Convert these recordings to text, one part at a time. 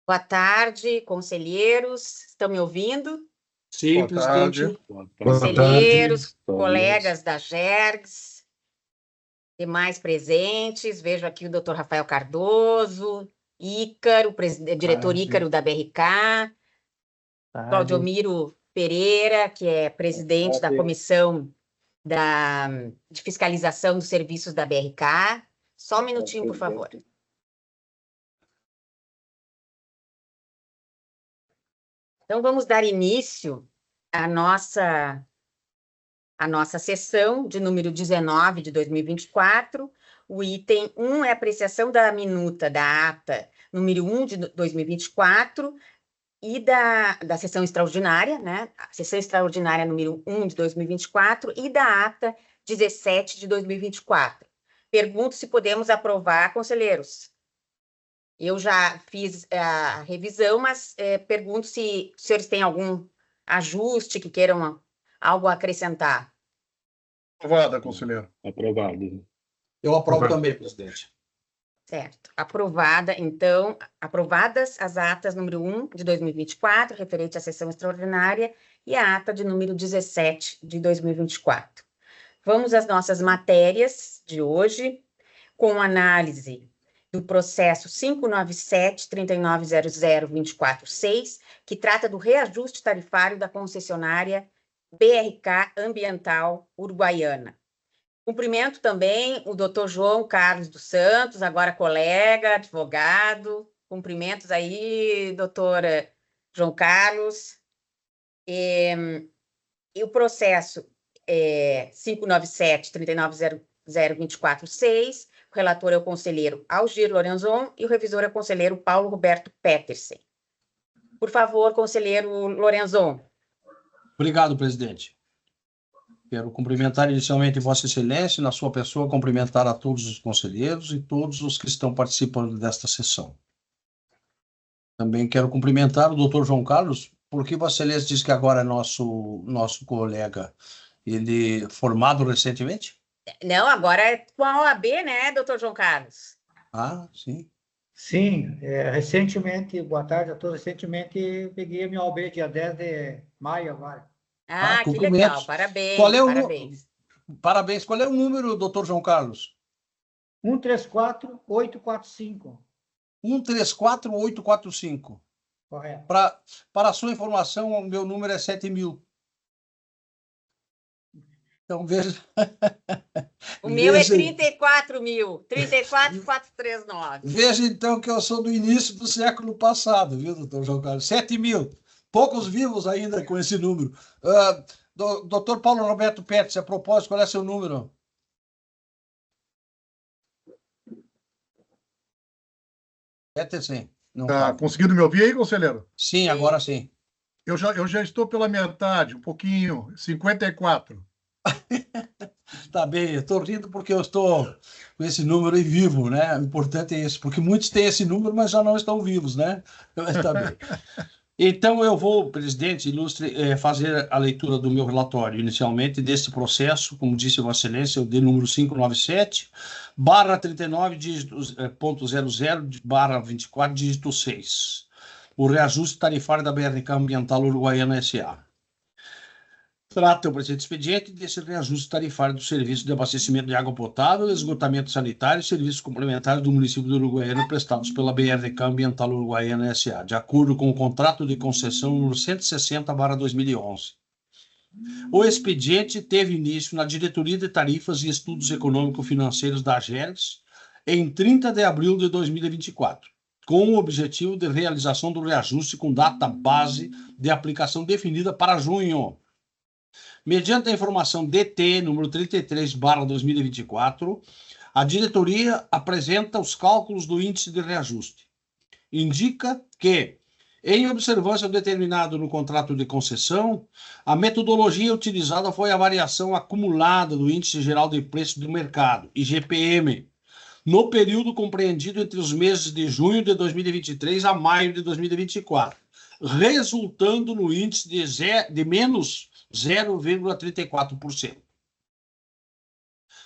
Boa tarde, conselheiros. Estão me ouvindo? Sim, presidente. Conselheiros, colegas da GERGS, demais presentes. Vejo aqui o doutor Rafael Cardoso, Ícaro, diretor Ícaro da BRK, Claudiomiro Pereira, que é presidente da comissão de fiscalização dos serviços da BRK. Só um minutinho, por favor. Então, vamos dar início à nossa sessão de número 19 de 2024. O item 1 é a apreciação da minuta da ata número 1 de 2024 e da sessão extraordinária, né? A sessão extraordinária número 1 de 2024 e da ata 17 de 2024. Pergunto se podemos aprovar, conselheiros. Eu já fiz a revisão, mas pergunto se os senhores têm algum ajuste que queiram algo a acrescentar. Aprovada, conselheiro. Aprovado. Eu aprovo também, presidente. Certo. Aprovada, então, aprovadas as atas número 1 de 2024, referente à sessão extraordinária, e a ata de número 17 de 2024. Vamos às nossas matérias de hoje, com análise do processo 597-3900-246, que trata do reajuste tarifário da concessionária BRK Ambiental Uruguaiana. Cumprimento também o doutor João Carlos dos Santos, agora colega, advogado. Cumprimentos aí, doutor João Carlos. E o processo 597-3900-246, o relator é o conselheiro Algir Lorenzon e o revisor é o conselheiro Paulo Roberto Petersen. Por favor, conselheiro Lorenzon. Obrigado, presidente. Quero cumprimentar inicialmente Vossa Excelência, na sua pessoa, cumprimentar a todos os conselheiros e todos os que estão participando desta sessão. Também quero cumprimentar o doutor João Carlos, porque Vossa Excelência diz que agora é nosso colega, ele formado recentemente? Não, agora é com a OAB, né, doutor João Carlos? Ah, sim. Sim, recentemente, boa tarde a todos, recentemente peguei a minha OAB dia 10 de maio agora. Ah, que legal, parabéns, parabéns. Parabéns, qual é o número, doutor João Carlos? 134845. 134845. Correto. Para a sua informação, o meu número é 7000. Então, veja... O meu é 34.000, 34.439. Veja, então, que eu sou do início do século passado, viu, doutor João Carlos? 7000. Poucos vivos ainda com esse número. Doutor Paulo Roberto Petersen, a propósito, qual é seu número? Petersen. Tá conseguindo me ouvir aí, conselheiro? Sim, agora sim. Eu já estou pela metade, um pouquinho, 54. Tá bem, eu estou rindo porque eu estou com esse número aí vivo, né? O importante é isso, porque muitos têm esse número, mas já não estão vivos, né? Mas tá bem. Então, eu vou, presidente ilustre, fazer a leitura do meu relatório, inicialmente, desse processo, como disse Vossa Excelência, o de número 597/39, .00/24, dígito 6. O reajuste tarifário da BRK Ambiental Uruguaiana S.A. Trata o presente expediente desse reajuste tarifário do serviço de abastecimento de água potável, esgotamento sanitário e serviços complementares do município de Uruguaiana prestados pela BRK Ambiental Uruguaiana S.A., de acordo com o contrato de concessão número 160/2011. O expediente teve início na Diretoria de Tarifas e Estudos Econômico-Financeiros da GERGS em 30 de abril de 2024, com o objetivo de realização do reajuste com data base de aplicação definida para junho. Mediante a informação DT número 33/2024, a diretoria apresenta os cálculos do índice de reajuste. Indica que, em observância ao determinado no contrato de concessão, a metodologia utilizada foi a variação acumulada do Índice Geral de Preços do Mercado, IGPM, no período compreendido entre os meses de junho de 2023 a maio de 2024, resultando no índice de menos 0,34%.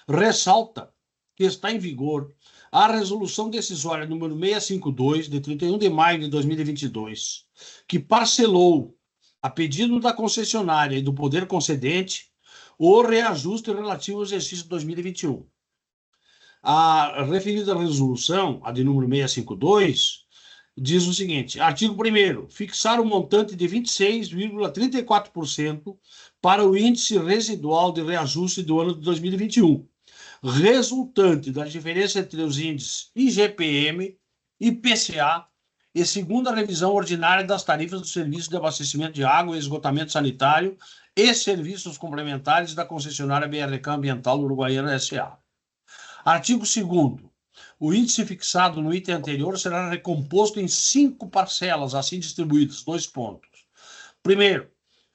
Ressalta que está em vigor a resolução decisória número 652, de 31 de maio de 2022, que parcelou, a pedido da concessionária e do poder concedente, o reajuste relativo ao exercício de 2021. A referida resolução, a de número 652, diz o seguinte: artigo 1º, fixar o montante de 26,34% para o índice residual de reajuste do ano de 2021, resultante da diferença entre os índices IGPM, IPCA e segunda revisão ordinária das tarifas do serviço de abastecimento de água e esgotamento sanitário e serviços complementares da concessionária BRK Ambiental Uruguaiana S.A. Artigo 2º. O índice fixado no item anterior será recomposto em 5 parcelas, assim distribuídas, 2 pontos. Primeiro,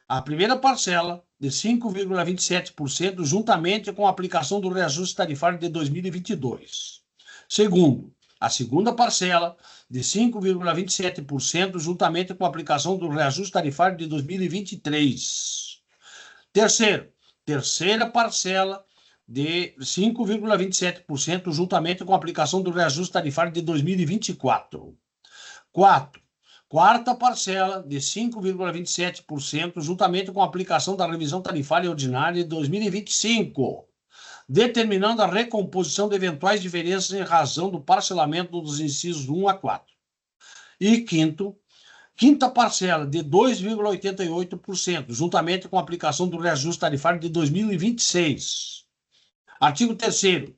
a primeira parcela, de 5,27%, juntamente com a aplicação do reajuste tarifário de 2022. Segundo, a segunda parcela, de 5,27%, juntamente com a aplicação do reajuste tarifário de 2023. Terceiro, terceira parcela, de 5,27%, juntamente com a aplicação do reajuste tarifário de 2024. Quarta parcela, de 5,27%, juntamente com a aplicação da revisão tarifária ordinária de 2025, determinando a recomposição de eventuais diferenças em razão do parcelamento dos incisos 1 a 4. E quinta parcela, de 2,88%, juntamente com a aplicação do reajuste tarifário de 2026. Artigo 3º.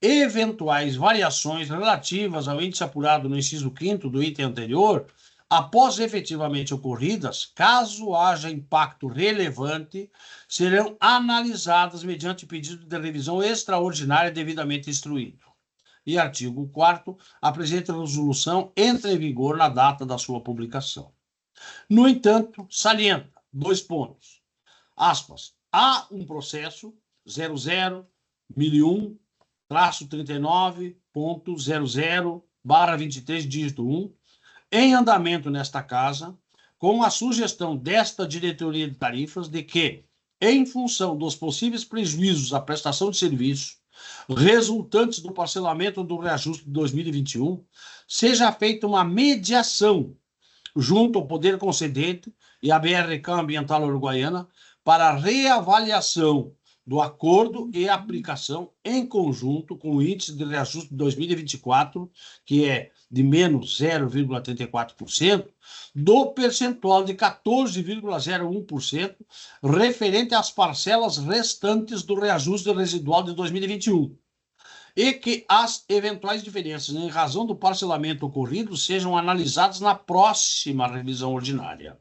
Eventuais variações relativas ao índice apurado no inciso 5º do item anterior, após efetivamente ocorridas, caso haja impacto relevante, serão analisadas mediante pedido de revisão extraordinária devidamente instruído. E artigo 4º. A presente resolução entra em vigor na data da sua publicação. No entanto, salienta, 2 pontos. Aspas. Há um processo 00.1039.00/23, dígito 1, em andamento nesta casa, com a sugestão desta diretoria de tarifas de que, em função dos possíveis prejuízos à prestação de serviço resultantes do parcelamento do reajuste de 2021, seja feita uma mediação junto ao poder concedente e à BRK Ambiental Uruguaiana para reavaliação do acordo e aplicação em conjunto com o índice de reajuste de 2024, que é de menos 0,34%, do percentual de 14,01%, referente às parcelas restantes do reajuste residual de 2021, e que as eventuais diferenças em razão do parcelamento ocorrido sejam analisadas na próxima revisão ordinária.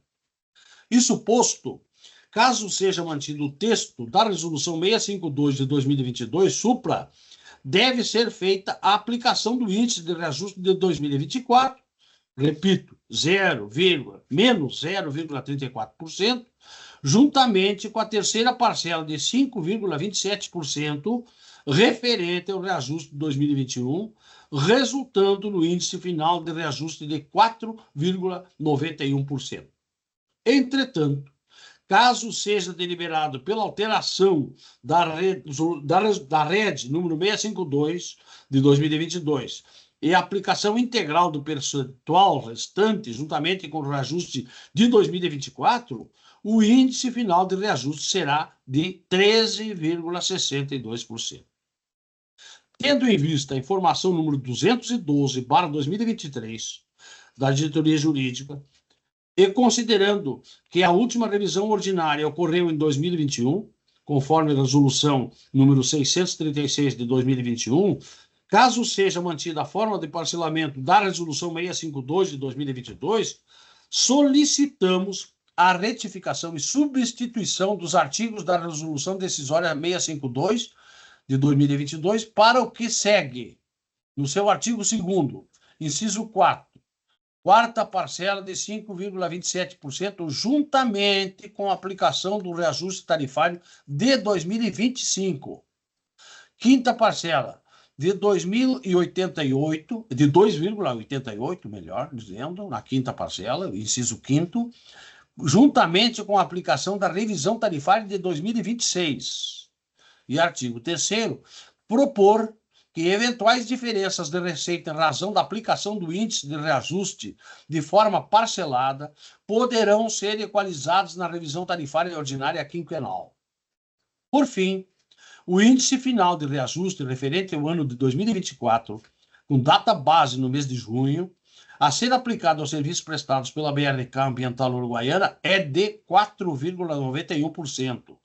Isso posto, caso seja mantido o texto da Resolução 652 de 2022, supra, deve ser feita a aplicação do índice de reajuste de 2024, repito, menos 0,34%, juntamente com a terceira parcela de 5,27%, referente ao reajuste de 2021, resultando no índice final de reajuste de 4,91%. Entretanto, caso seja deliberado pela alteração da RED número 652 de 2022 e a aplicação integral do percentual restante, juntamente com o reajuste de 2024, o índice final de reajuste será de 13,62%. Tendo em vista a informação número 212/2023 da Diretoria Jurídica, e considerando que a última revisão ordinária ocorreu em 2021, conforme a resolução número 636 de 2021, caso seja mantida a forma de parcelamento da resolução 652 de 2022, solicitamos a retificação e substituição dos artigos da resolução decisória 652 de 2022 para o que segue, no seu artigo 2º, inciso 4, quarta parcela de 5,27%, juntamente com a aplicação do reajuste tarifário de 2025. Quinta parcela de 2,88, melhor dizendo, na quinta parcela, inciso 5º, juntamente com a aplicação da revisão tarifária de 2026. E artigo 3º, propor que eventuais diferenças de receita em razão da aplicação do índice de reajuste de forma parcelada poderão ser equalizadas na revisão tarifária ordinária quinquenal. Por fim, o índice final de reajuste referente ao ano de 2024, com data base no mês de junho, a ser aplicado aos serviços prestados pela BRK Ambiental Uruguaiana é de 4,91%,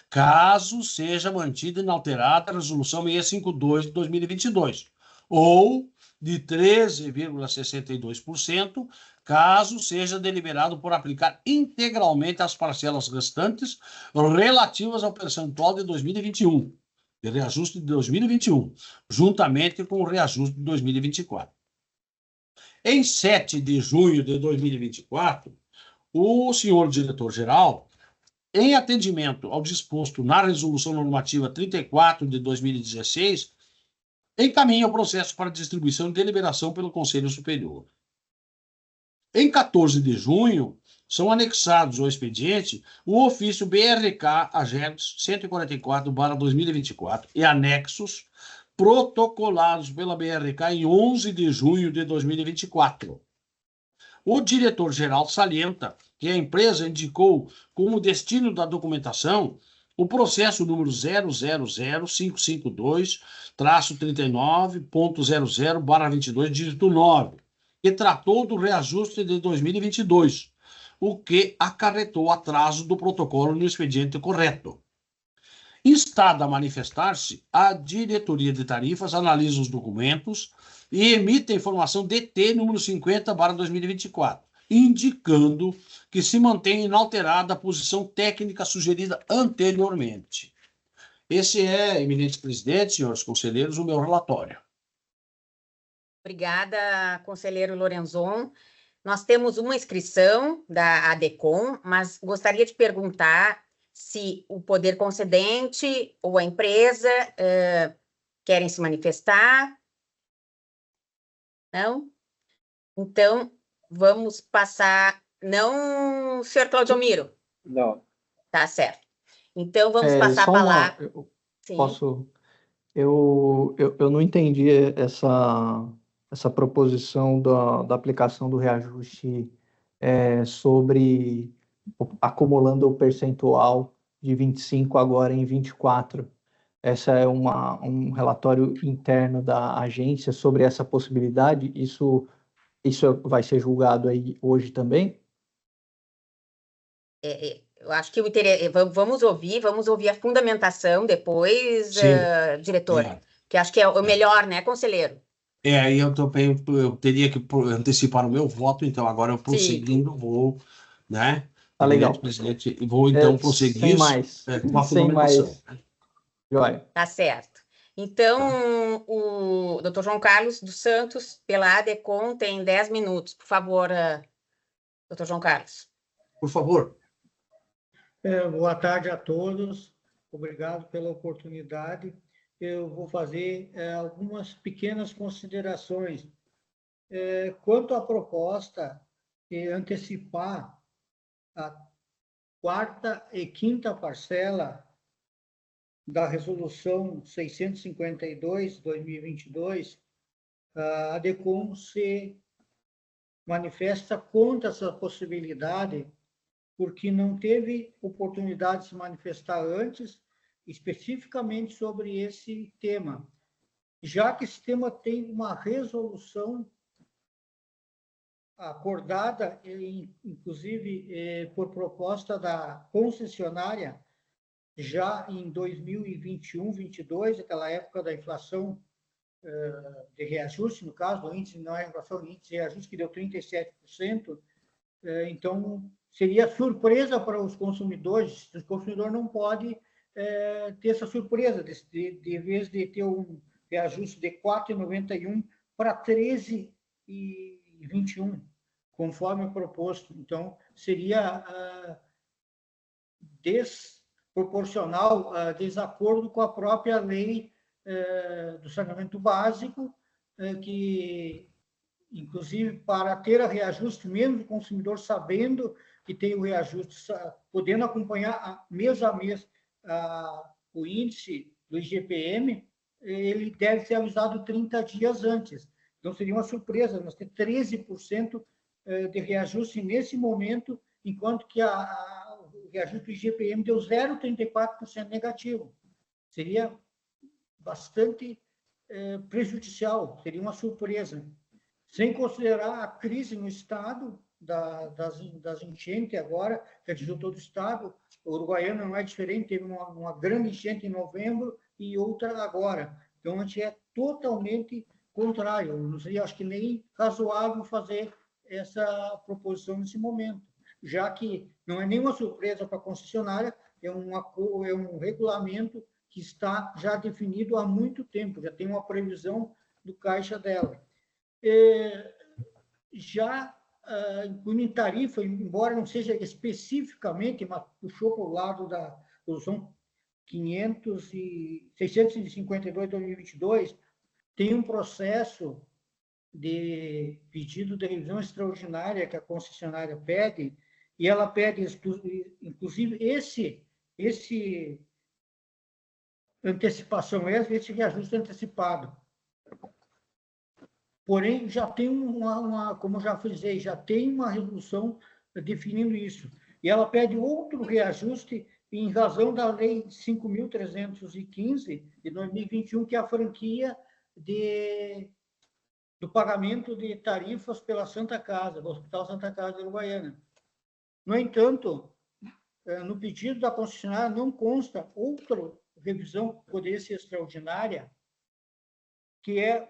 caso seja mantida inalterada a Resolução 652 de 2022, ou de 13,62%, caso seja deliberado por aplicar integralmente as parcelas restantes relativas ao percentual de 2021, de reajuste de 2021, juntamente com o reajuste de 2024. Em 7 de junho de 2024, o senhor diretor-geral, em atendimento ao disposto na Resolução Normativa 34 de 2016, encaminha o processo para distribuição e deliberação pelo Conselho Superior. Em 14 de junho, são anexados ao expediente o ofício BRK AGERGS 144/2024 e anexos protocolados pela BRK em 11 de junho de 2024. O diretor-geral salienta que a empresa indicou como destino da documentação o processo número 000552-39.00/22, dígito 9, que tratou do reajuste de 2022, o que acarretou atraso do protocolo no expediente correto. Instada a manifestar-se, a diretoria de tarifas analisa os documentos e emite a informação DT número 50/2024, indicando que se mantém inalterada a posição técnica sugerida anteriormente. Esse é, eminente presidente, senhores conselheiros, o meu relatório. Obrigada, conselheiro Lorenzon. Nós temos uma inscrição da ADECOM, mas gostaria de perguntar se o poder concedente ou a empresa querem se manifestar. Não? Então, vamos passar... Não, senhor Claudio Miro? Não. Tá certo. Então, vamos passar a palavra. Sim. Posso... Eu não entendi essa proposição da aplicação do reajuste sobre acumulando o percentual de 25 agora em 24. Essa é um relatório interno da agência sobre essa possibilidade. Isso vai ser julgado aí hoje também? Eu acho que o interesse... Vamos ouvir a fundamentação depois, diretora, que acho que é o melhor, né, conselheiro? Aí eu teria que antecipar o meu voto, então agora eu prosseguindo vou, né? Tá legal. Presidente, vou então prosseguir com a fundamentação. Joia. Tá certo. Então, o Dr. João Carlos dos Santos, pela ADECOM, tem 10 minutos. Por favor, Dr. João Carlos. Por favor. Boa tarde a todos. Obrigado pela oportunidade. Eu vou fazer algumas pequenas considerações. Quanto à proposta de antecipar a quarta e quinta parcela da Resolução 652/2022, a ADECOM se manifesta contra essa possibilidade, porque não teve oportunidade de se manifestar antes, especificamente sobre esse tema, já que esse tema tem uma resolução acordada, inclusive por proposta da concessionária, já em 2021-22, aquela época da inflação de reajuste, no caso, o índice não é inflação, o índice de reajuste que deu 37%, então seria surpresa para os consumidores. O consumidor não pode ter essa surpresa, de vez de ter um reajuste de 4,91 para 13,21, conforme proposto. Então, seria desproporcional, desacordo com a própria lei do saneamento básico, que, inclusive, para ter a reajuste, mesmo o consumidor sabendo que tem o reajuste, podendo acompanhar mês a mês o índice do IGPM, ele deve ser avisado 30 dias antes. Então, seria uma surpresa nós ter 13% de reajuste nesse momento, enquanto que o reajuste do IGPM deu 0,34% negativo. Seria bastante prejudicial, seria uma surpresa. Sem considerar a crise no Estado, das enchentes agora, que atingiu todo o Estado. O Uruguaiana não é diferente, teve uma grande enchente em novembro e outra agora. Então, a gente é totalmente contrário. Não seria, acho que, nem razoável fazer essa proposição nesse momento, já que não é nenhuma surpresa para a concessionária, é um regulamento que está já definido há muito tempo, já tem uma previsão do caixa dela. Já em tarifa, embora não seja especificamente, mas puxou para o lado da resolução 652/2022, tem um processo de pedido de revisão extraordinária que a concessionária pede, e ela pede, inclusive, esse reajuste antecipado. Porém, já tem como eu já frisei, já tem uma resolução definindo isso. E ela pede outro reajuste em razão da Lei 5.315, de 2021, que é a franquia do pagamento de tarifas pela Santa Casa, do Hospital Santa Casa de Uruguaiana. No entanto, no pedido da concessionária não consta outra revisão que poderia ser extraordinária, que é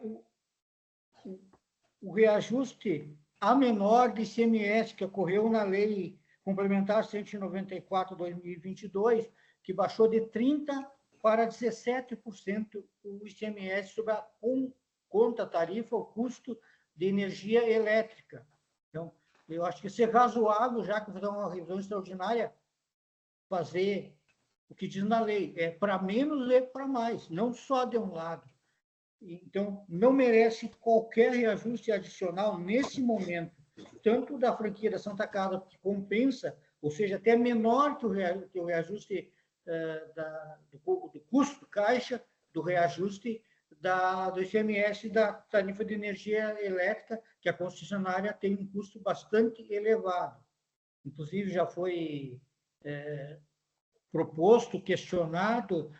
o reajuste a menor de ICMS, que ocorreu na Lei Complementar 194/2022, que baixou de 30% para 17% o ICMS sobre a conta tarifa, o custo de energia elétrica. Então, eu acho que isso é razoável, já que fazer uma revisão extraordinária, fazer o que diz na lei, é para menos e para mais, não só de um lado. Então, não merece qualquer reajuste adicional nesse momento, tanto da franquia da Santa Casa, que compensa, ou seja, até menor que o reajuste do custo caixa, do reajuste do ICMS da tarifa de energia elétrica, que a concessionária tem um custo bastante elevado. Inclusive, já foi proposto, questionado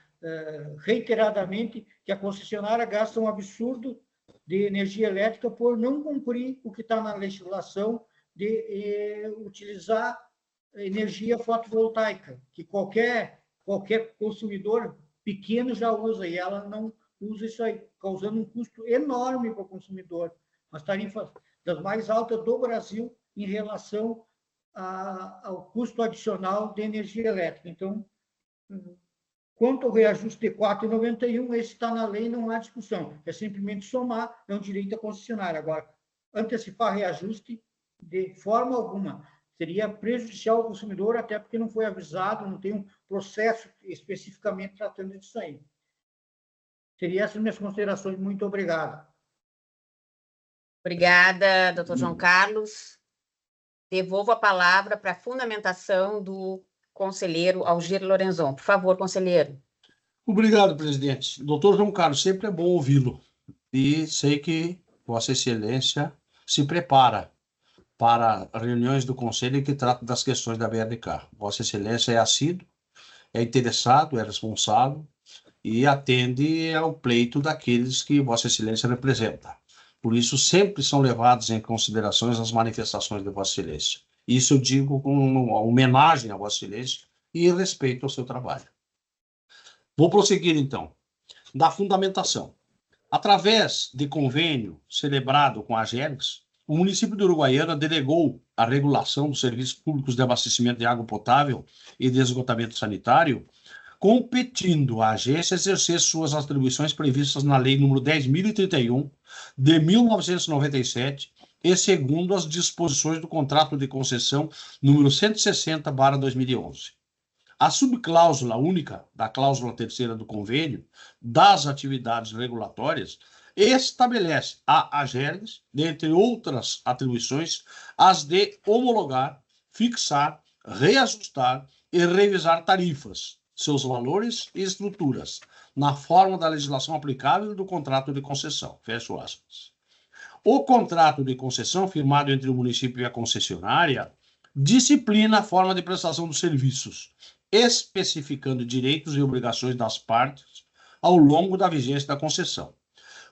reiteradamente, que a concessionária gasta um absurdo de energia elétrica por não cumprir o que está na legislação de utilizar energia fotovoltaica, que qualquer consumidor pequeno já usa, e ela não usa isso aí, causando um custo enorme para o consumidor. As tarifas das mais altas do Brasil em relação ao custo adicional de energia elétrica. Então, quanto ao reajuste de 4,91, esse está na lei, não há discussão. É simplesmente somar, é um direito da concessionária. Agora, antecipar reajuste de forma alguma seria prejudicial ao consumidor, até porque não foi avisado, não tem um processo especificamente tratando disso aí. Seriam essas minhas considerações. Muito obrigado. Obrigada, doutor João Carlos. Devolvo a palavra para a fundamentação do conselheiro Algir Lorenzon. Por favor, conselheiro. Obrigado, presidente. Doutor João Carlos, sempre é bom ouvi-lo. E sei que Vossa Excelência se prepara para reuniões do Conselho que tratam das questões da BRK. Vossa Excelência é assíduo, é interessado, é responsável e atende ao pleito daqueles que Vossa Excelência representa. Por isso, sempre são levadas em consideração as manifestações de Vossa Excelência. Isso eu digo com uma homenagem a Vossa Excelência e respeito ao seu trabalho. Vou prosseguir, então, da fundamentação. Através de convênio celebrado com a AGERGS, o município de Uruguaiana delegou a regulação dos serviços públicos de abastecimento de água potável e de esgotamento sanitário, competindo a agência a exercer suas atribuições previstas na Lei nº 10.031, de 1997, e segundo as disposições do contrato de concessão número 160/2011. A subcláusula única da cláusula terceira do convênio das atividades regulatórias estabelece a AGERGS, dentre outras atribuições, as de homologar, fixar, reajustar e revisar tarifas, seus valores e estruturas, na forma da legislação aplicável do contrato de concessão. Fecho aspas. O contrato de concessão firmado entre o município e a concessionária disciplina a forma de prestação dos serviços, especificando direitos e obrigações das partes ao longo da vigência da concessão.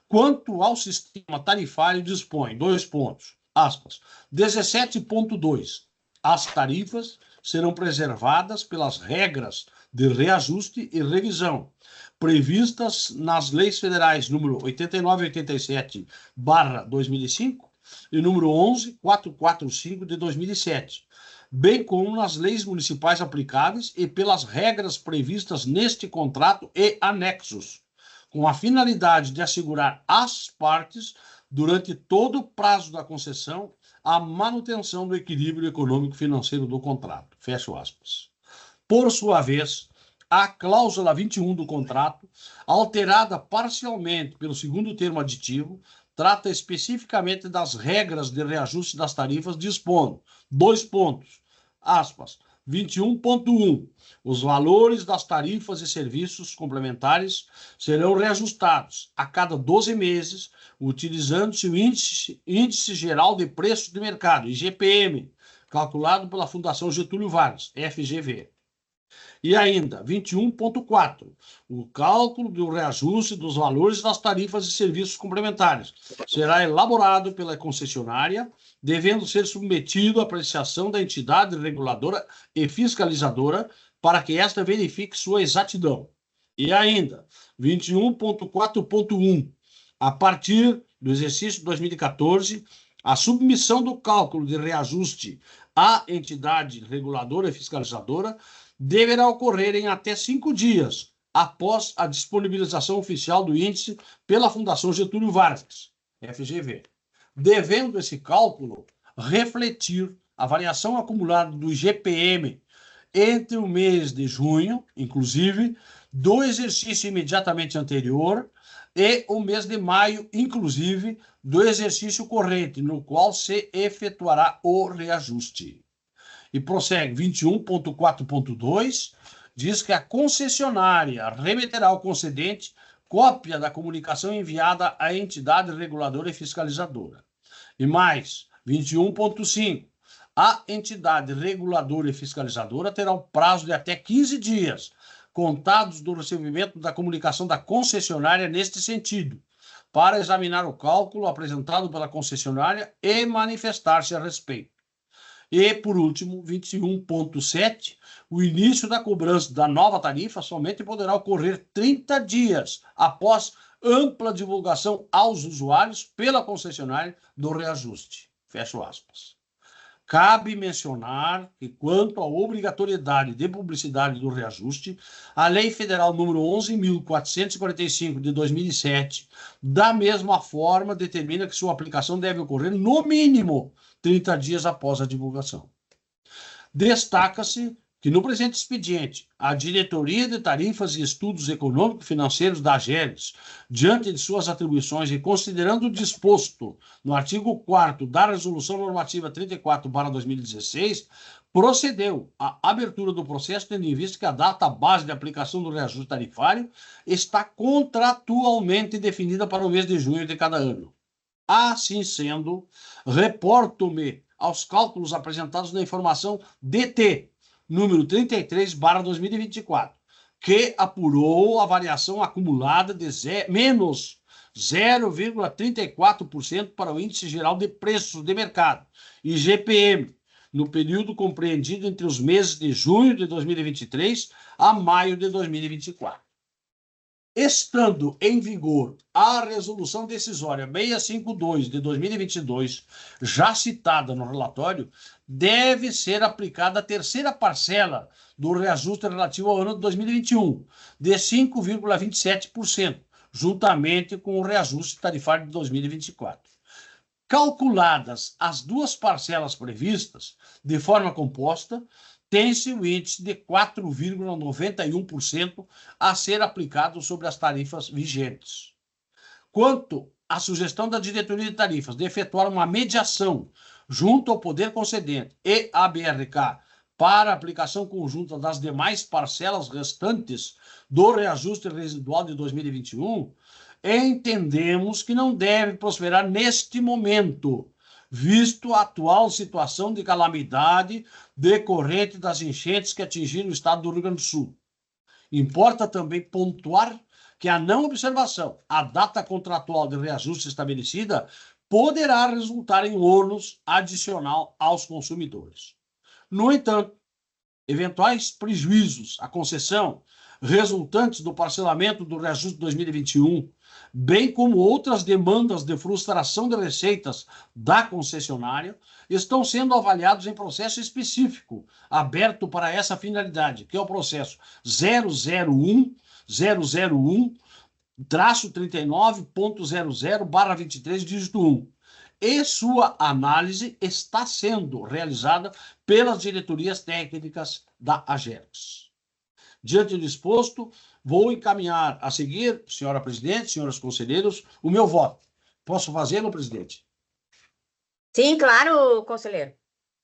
Quanto ao sistema tarifário, dispõe, 2 pontos, aspas, 17.2. As tarifas serão preservadas pelas regras de reajuste e revisão, previstas nas leis federais número 89 e 87/2005 e número 11.445 de 2007, bem como nas leis municipais aplicáveis e pelas regras previstas neste contrato e anexos, com a finalidade de assegurar às partes, durante todo o prazo da concessão, a manutenção do equilíbrio econômico-financeiro do contrato. Fecho aspas. Por sua vez, a cláusula 21 do contrato, alterada parcialmente pelo segundo termo aditivo, trata especificamente das regras de reajuste das tarifas, dispondo, 2 pontos, aspas, 21.1. Os valores das tarifas e serviços complementares serão reajustados a cada 12 meses, utilizando-se o Índice Geral de Preços de Mercado, IGPM, calculado pela Fundação Getúlio Vargas, FGV. E ainda, 21.4, o cálculo do reajuste dos valores das tarifas e serviços complementares será elaborado pela concessionária, devendo ser submetido à apreciação da entidade reguladora e fiscalizadora para que esta verifique sua exatidão. E ainda, 21.4.1, a partir do exercício 2014, a submissão do cálculo de reajuste à entidade reguladora e fiscalizadora deverá ocorrer em até 5 dias após a disponibilização oficial do índice pela Fundação Getúlio Vargas, FGV, devendo esse cálculo refletir a variação acumulada do IGPM entre o mês de junho, inclusive, do exercício imediatamente anterior e o mês de maio, inclusive, do exercício corrente, no qual se efetuará o reajuste. E prossegue, 21.4.2, diz que a concessionária remeterá ao concedente cópia da comunicação enviada à entidade reguladora e fiscalizadora. E mais, 21.5, a entidade reguladora e fiscalizadora terá o prazo de até 15 dias, contados do recebimento da comunicação da concessionária neste sentido, para examinar o cálculo apresentado pela concessionária e manifestar-se a respeito. E, por último, 21.7, o início da cobrança da nova tarifa somente poderá ocorrer 30 dias após ampla divulgação aos usuários pela concessionária do reajuste. Fecho aspas. Cabe mencionar que, quanto à obrigatoriedade de publicidade do reajuste, a Lei Federal número 11.445 de 2007, da mesma forma, determina que sua aplicação deve ocorrer no mínimo 30 dias após a divulgação. Destaca-se que, no presente expediente, a Diretoria de Tarifas e Estudos Econômico-Financeiros da AGERGS, diante de suas atribuições e considerando o disposto no artigo 4º da Resolução Normativa 34/2016, procedeu à abertura do processo, tendo em vista que a data base de aplicação do reajuste tarifário está contratualmente definida para o mês de junho de cada ano. Assim sendo, reporto-me aos cálculos apresentados na informação DT, número 33/2024, que apurou a variação acumulada de menos 0,34% para o Índice Geral de Preços de Mercado, IGPM, no período compreendido entre os meses de junho de 2023 a maio de 2024. Estando em vigor a Resolução Decisória 652 de 2022, já citada no relatório, deve ser aplicada a terceira parcela do reajuste relativo ao ano de 2021, de 5,27%, juntamente com o reajuste tarifário de 2024. Calculadas as duas parcelas previstas de forma composta, tem-se o índice de 4,91% a ser aplicado sobre as tarifas vigentes. Quanto à sugestão da Diretoria de Tarifas de efetuar uma mediação junto ao Poder Concedente e à BRK para a aplicação conjunta das demais parcelas restantes do reajuste residual de 2021, entendemos que não deve prosperar neste momento, visto a atual situação de calamidade decorrente das enchentes que atingiram o estado do Rio Grande do Sul. Importa também pontuar que a não observação à data contratual de reajuste estabelecida poderá resultar em ônus adicional aos consumidores. No entanto, eventuais prejuízos à concessão resultantes do parcelamento do reajuste 2021, bem como outras demandas de frustração de receitas da concessionária, estão sendo avaliados em processo específico, aberto para essa finalidade, que é o processo 001-001-39.00/23, dígito 1. E sua análise está sendo realizada pelas diretorias técnicas da AGERGS. Diante do exposto, vou encaminhar a seguir, senhora presidente, senhores conselheiros, o meu voto. Posso fazê-lo, presidente? Sim, claro, conselheiro.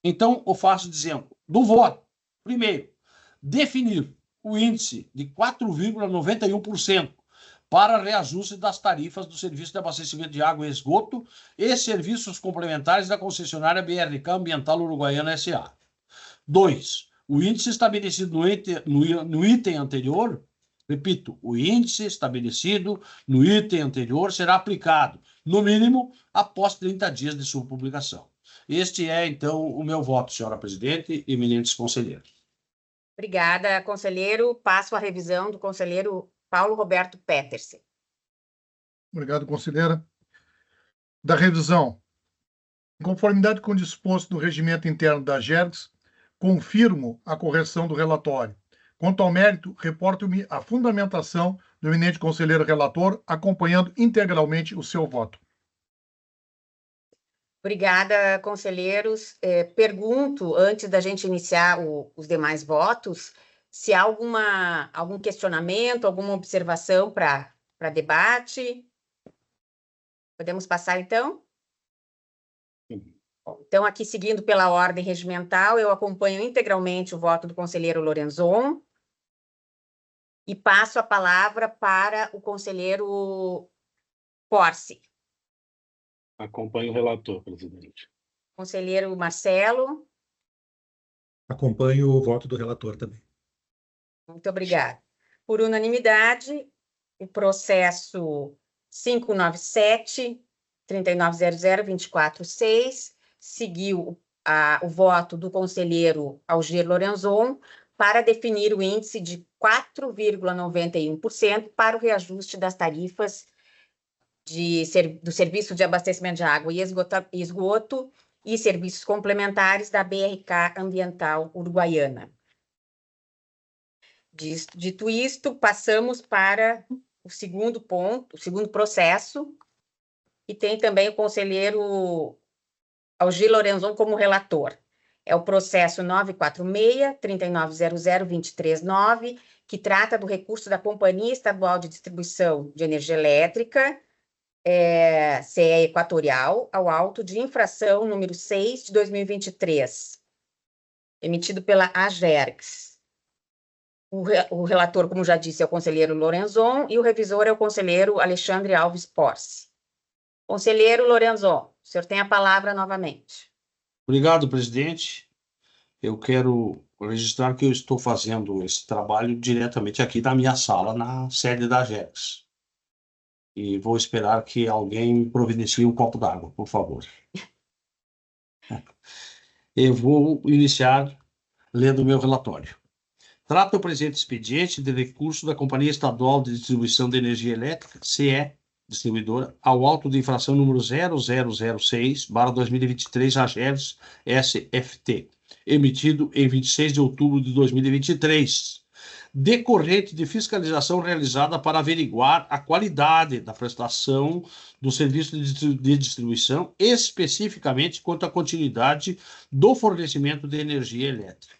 Então, eu faço dizendo, do voto, primeiro, definir o índice de 4,91% para reajuste das tarifas do Serviço de Abastecimento de Água e Esgoto e serviços complementares da concessionária BRK Ambiental Uruguaiana S.A. 2. O índice estabelecido no item anterior, repito, o índice estabelecido no item anterior será aplicado, no mínimo, após 30 dias de sua publicação. Este é, então, o meu voto, senhora presidente e eminentes conselheiros. Obrigada, conselheiro. Passo a revisão do conselheiro Paulo Roberto Petersen. Obrigado, conselheira. Da revisão. Em conformidade com o disposto do regimento interno da AGERGS, confirmo a correção do relatório. Quanto ao mérito, reporto-me a fundamentação do eminente conselheiro relator, acompanhando integralmente o seu voto. Obrigada, conselheiros. Pergunto, antes da gente iniciar os demais votos, se há algum questionamento, alguma observação para debate. Podemos passar, então? Então, aqui, seguindo pela ordem regimental, eu acompanho integralmente o voto do conselheiro Lorenzon e passo a palavra para o conselheiro Porce. Acompanho o relator, presidente. Conselheiro Marcelo. Acompanho o voto do relator também. Muito obrigada. Por unanimidade, o processo 597-3900-246 seguiu o voto do conselheiro Algir Lorenzon para definir o índice de 4,91% para o reajuste das tarifas do Serviço de Abastecimento de Água e Esgoto e serviços complementares da BRK Ambiental Uruguaiana. Dito isto, passamos para o segundo ponto, o segundo processo, e tem também o conselheiro Algir Lorenzon como relator. É o processo 946-3900-239, que trata do recurso da Companhia Estadual de Distribuição de Energia Elétrica, CE Equatorial, ao auto de infração número 6 de 2023, emitido pela AGERGS. O relator, como já disse, é o conselheiro Lorenzon e o revisor é o conselheiro Alexandre Alves Porce. Conselheiro Lorenzon, o senhor tem a palavra novamente. Obrigado, presidente. Eu quero registrar que eu estou fazendo esse trabalho diretamente aqui na minha sala, na sede da AGERGS. E vou esperar que alguém providencie um copo d'água, por favor. Eu vou iniciar lendo o meu relatório. Trata o presente expediente de recurso da Companhia Estadual de Distribuição de Energia Elétrica, CE Distribuidora, ao auto de infração número 0006/2023 AGERGS SFT, emitido em 26 de outubro de 2023, decorrente de fiscalização realizada para averiguar a qualidade da prestação do serviço de distribuição, especificamente quanto à continuidade do fornecimento de energia elétrica.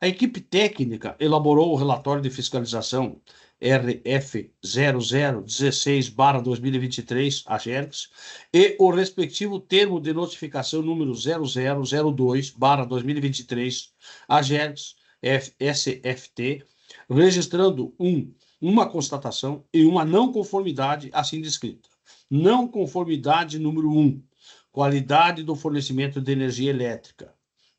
A equipe técnica elaborou o relatório de fiscalização RF 0016/2023, AGERGS, e o respectivo termo de notificação número 0002/2023, AGERGS, SFT, registrando uma constatação e uma não conformidade assim descrita. Não conformidade número 1, qualidade do fornecimento de energia elétrica.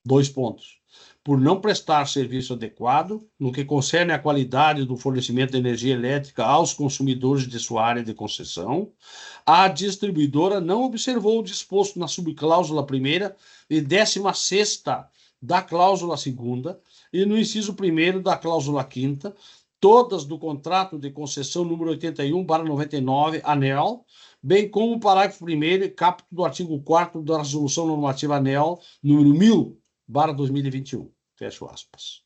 2 pontos. Por não prestar serviço adequado no que concerne à qualidade do fornecimento de energia elétrica aos consumidores de sua área de concessão, a distribuidora não observou o disposto na subcláusula 1ª e 16ª da cláusula 2ª e no inciso 1º da cláusula 5ª, todas do contrato de concessão número 81/99, ANEEL, bem como o parágrafo 1º e caput do artigo 4º da Resolução Normativa ANEEL número 1000/2021. Fecho aspas.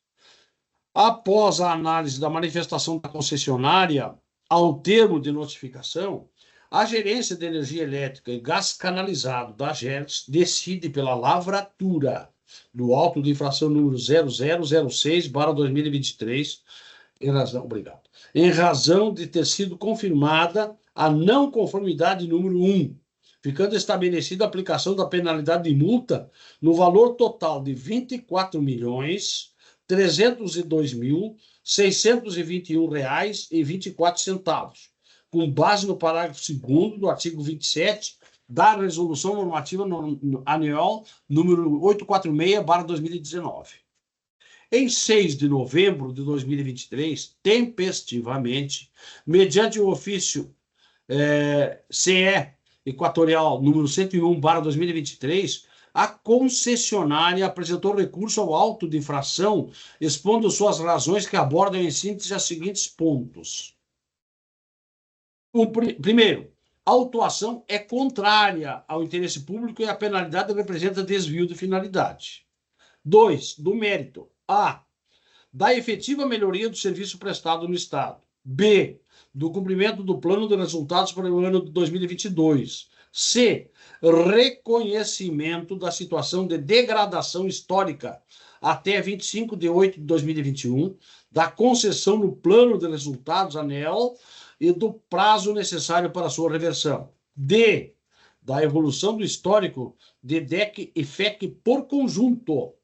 Após a análise da manifestação da concessionária ao termo de notificação, a Gerência de Energia Elétrica e Gás Canalizado da AGERGS decide pela lavratura do auto de infração número 0006/2023, em razão de ter sido confirmada a não conformidade número 1, ficando estabelecida a aplicação da penalidade de multa no valor total de R$ 24.302.621,24, com base no parágrafo 2º do artigo 27 da Resolução Normativa ANEEL número 846/2019. Em 6 de novembro de 2023, tempestivamente, mediante o ofício CE Equatorial número 101/2023, a concessionária apresentou recurso ao auto de infração, expondo suas razões que abordam em síntese os seguintes pontos. Primeiro, a autuação é contrária ao interesse público e a penalidade representa desvio de finalidade. 2, do mérito. A, da efetiva melhoria do serviço prestado no Estado. B, do cumprimento do plano de resultados para o ano de 2022. C, reconhecimento da situação de degradação histórica até 25 de 8 de 2021, da concessão no plano de resultados ANEEL e do prazo necessário para sua reversão. D, da evolução do histórico de DEC e FEC por conjunto.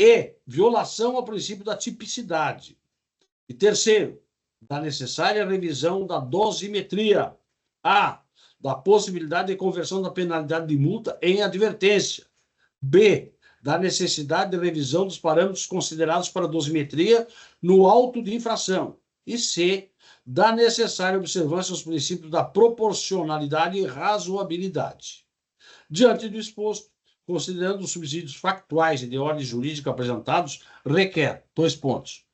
E, violação ao princípio da tipicidade. E terceiro, da necessária revisão da dosimetria. A, da possibilidade de conversão da penalidade de multa em advertência. B, da necessidade de revisão dos parâmetros considerados para dosimetria no auto de infração. E C, da necessária observância aos princípios da proporcionalidade e razoabilidade. Diante do exposto, considerando os subsídios factuais e de ordem jurídica apresentados, requer 2 pontos.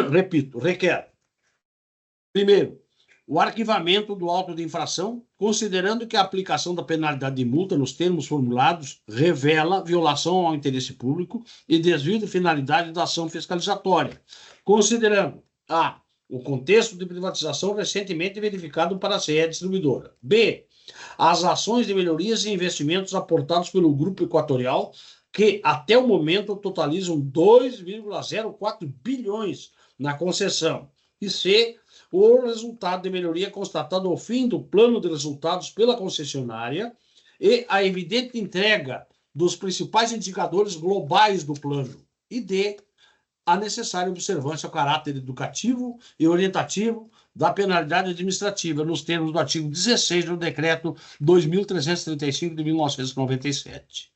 Repito, requer. Primeiro, o arquivamento do auto de infração, considerando que a aplicação da penalidade de multa nos termos formulados revela violação ao interesse público e desvio de finalidade da ação fiscalizatória, considerando a, o contexto de privatização recentemente verificado para a CE Distribuidora. B, as ações de melhorias e investimentos aportados pelo Grupo Equatorial, que até o momento totalizam 2,04 bilhões na concessão. E C, o resultado de melhoria constatado ao fim do plano de resultados pela concessionária e a evidente entrega dos principais indicadores globais do plano. E D, a necessária observância ao caráter educativo e orientativo da penalidade administrativa, nos termos do artigo 16 do Decreto 2.335 de 1997.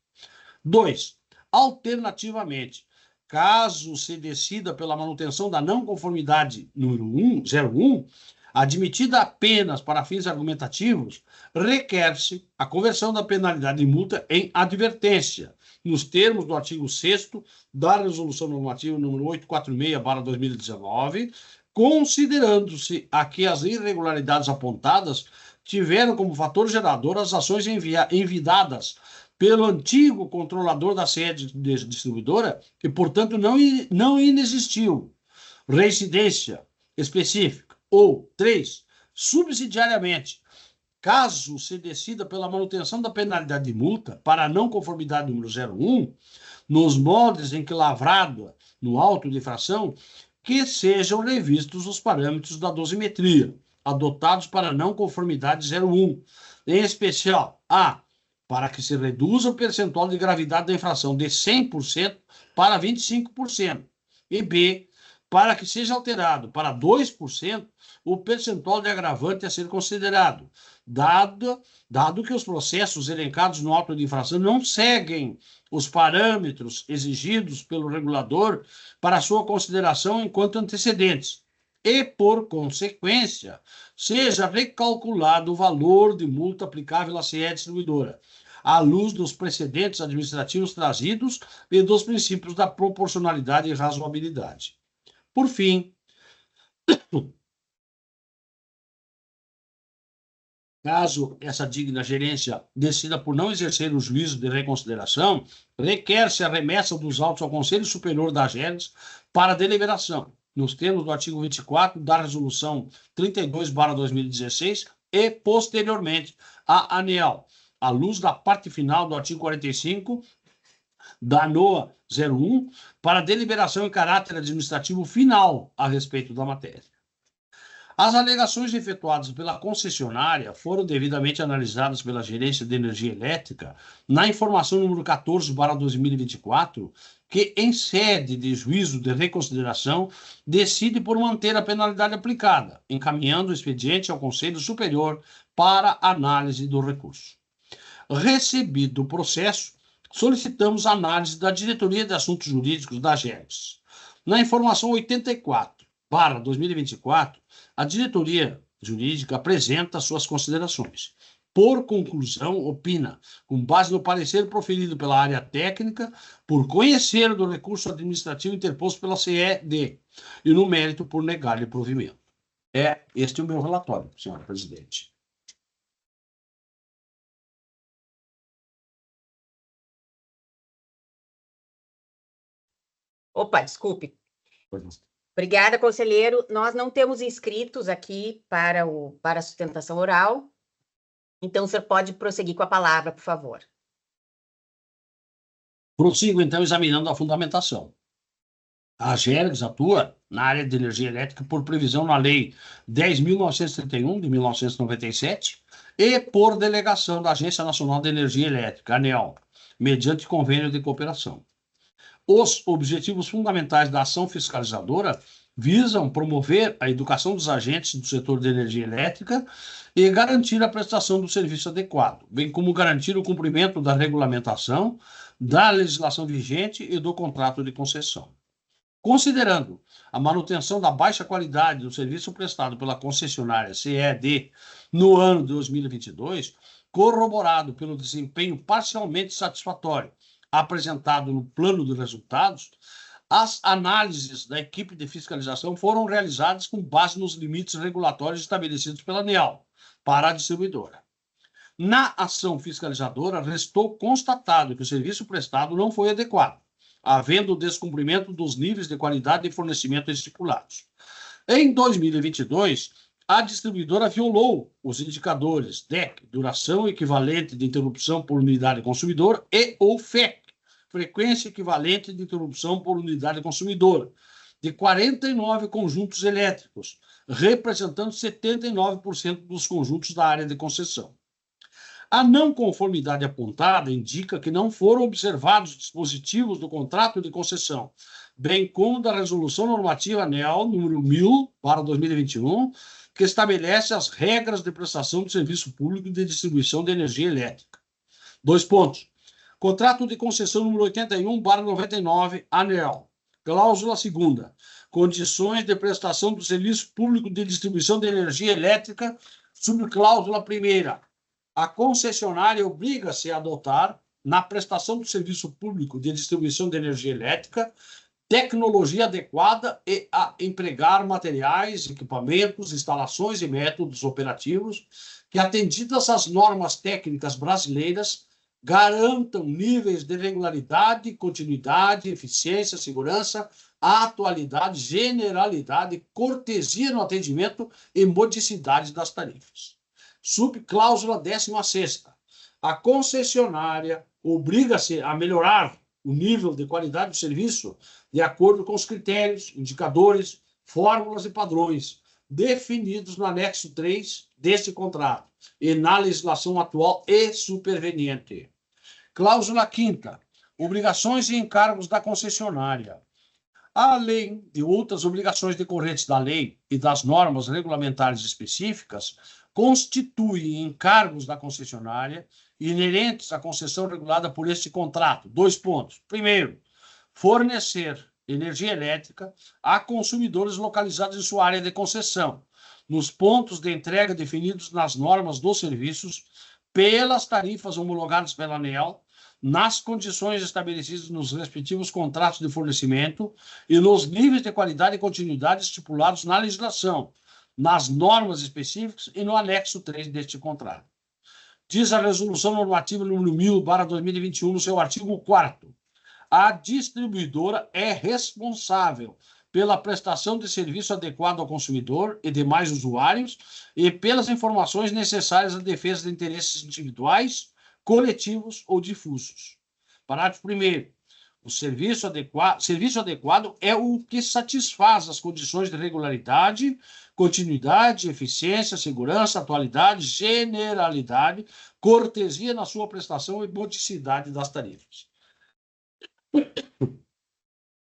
2. Alternativamente, caso se decida pela manutenção da não conformidade número 01, admitida apenas para fins argumentativos, requer-se a conversão da penalidade de multa em advertência, nos termos do artigo 6º da Resolução Normativa número 846/2019, considerando-se que as irregularidades apontadas tiveram como fator gerador as ações envidadas pelo antigo controlador da CE Distribuidora, que, portanto, não inexistiu reincidência específica. Ou, 3, subsidiariamente, caso se decida pela manutenção da penalidade de multa para a não conformidade número 01, nos moldes em que lavrada no auto de infração, que sejam revistos os parâmetros da dosimetria, adotados para não conformidade 01, em especial, a, para que se reduza o percentual de gravidade da infração de 100% para 25%, e b, para que seja alterado para 2% o percentual de agravante a ser considerado, dado que os processos elencados no auto de infração não seguem os parâmetros exigidos pelo regulador para sua consideração enquanto antecedentes, e, por consequência, seja recalculado o valor de multa aplicável à CE Distribuidora, à luz dos precedentes administrativos trazidos e dos princípios da proporcionalidade e razoabilidade. Por fim, caso essa digna gerência decida por não exercer o juízo de reconsideração, requer-se a remessa dos autos ao Conselho Superior da AGERGS para deliberação, nos termos do artigo 24 da Resolução 32/2016 e, posteriormente, à ANEEL, à luz da parte final do artigo 45 da NOA 01, para deliberação em caráter administrativo final a respeito da matéria. As alegações efetuadas pela concessionária foram devidamente analisadas pela Gerência de Energia Elétrica na informação número 14/2024, que, em sede de juízo de reconsideração, decide por manter a penalidade aplicada, encaminhando o expediente ao Conselho Superior para análise do recurso. Recebido o processo, solicitamos a análise da Diretoria de Assuntos Jurídicos da AGERGS. Na informação 84/2024, a diretoria jurídica apresenta suas considerações. Por conclusão, opina, com base no parecer proferido pela área técnica, por conhecer do recurso administrativo interposto pela CED e, no mérito, por negar-lhe provimento. Este é o meu relatório, senhora presidente. Opa, desculpe. Obrigada, conselheiro. Nós não temos inscritos aqui para a sustentação oral. Então, o senhor pode prosseguir com a palavra, por favor. Prossigo, então, examinando a fundamentação. A AGERGS atua na área de energia elétrica por previsão na Lei 10.931, de 1997, e por delegação da Agência Nacional de Energia Elétrica, ANEEL, mediante convênio de cooperação. Os objetivos fundamentais da ação fiscalizadora visam promover a educação dos agentes do setor de energia elétrica e garantir a prestação do serviço adequado, bem como garantir o cumprimento da regulamentação, da legislação vigente e do contrato de concessão. Considerando a manutenção da baixa qualidade do serviço prestado pela concessionária CED no ano de 2022, corroborado pelo desempenho parcialmente satisfatório apresentado no plano de resultados, as análises da equipe de fiscalização foram realizadas com base nos limites regulatórios estabelecidos pela ANEEL para a distribuidora. Na ação fiscalizadora, restou constatado que o serviço prestado não foi adequado, havendo descumprimento dos níveis de qualidade de fornecimento estipulados. Em 2022, a distribuidora violou os indicadores DEC, duração equivalente de interrupção por unidade consumidor, e ou FEC, frequência equivalente de interrupção por unidade consumidora, de 49 conjuntos elétricos, representando 79% dos conjuntos da área de concessão. A não conformidade apontada indica que não foram observados dispositivos do contrato de concessão, bem como da Resolução Normativa ANEEL número 1000/2021, que estabelece as regras de prestação de serviço público de distribuição de energia elétrica. 2 pontos. Contrato de concessão número 81/99, ANEEL. Cláusula 2ª. Condições de prestação do serviço público de distribuição de energia elétrica, subcláusula 1ª. A concessionária obriga-se a adotar, na prestação do serviço público de distribuição de energia elétrica, tecnologia adequada e a empregar materiais, equipamentos, instalações e métodos operativos que, atendidas às normas técnicas brasileiras, garantam níveis de regularidade, continuidade, eficiência, segurança, atualidade, generalidade, cortesia no atendimento e modicidade das tarifas. Subcláusula 16ª. A concessionária obriga-se a melhorar o nível de qualidade do serviço de acordo com os critérios, indicadores, fórmulas e padrões definidos no anexo 3 deste contrato e na legislação atual e superveniente. Cláusula 5ª. Obrigações e encargos da concessionária. Além de outras obrigações decorrentes da lei e das normas regulamentares específicas, constituem encargos da concessionária inerentes à concessão regulada por este contrato. 2 pontos. Primeiro, fornecer energia elétrica a consumidores localizados em sua área de concessão, nos pontos de entrega definidos nas normas dos serviços, pelas tarifas homologadas pela ANEEL, nas condições estabelecidas nos respectivos contratos de fornecimento e nos níveis de qualidade e continuidade estipulados na legislação, nas normas específicas e no anexo 3 deste contrato. Diz a Resolução Normativa número 1000/2021, no seu artigo 4º, a distribuidora é responsável pela prestação de serviço adequado ao consumidor e demais usuários e pelas informações necessárias à defesa de interesses individuais, coletivos ou difusos. Parágrafo 1º. O serviço adequado é o que satisfaz as condições de regularidade, continuidade, eficiência, segurança, atualidade, generalidade, cortesia na sua prestação e modicidade das tarifas.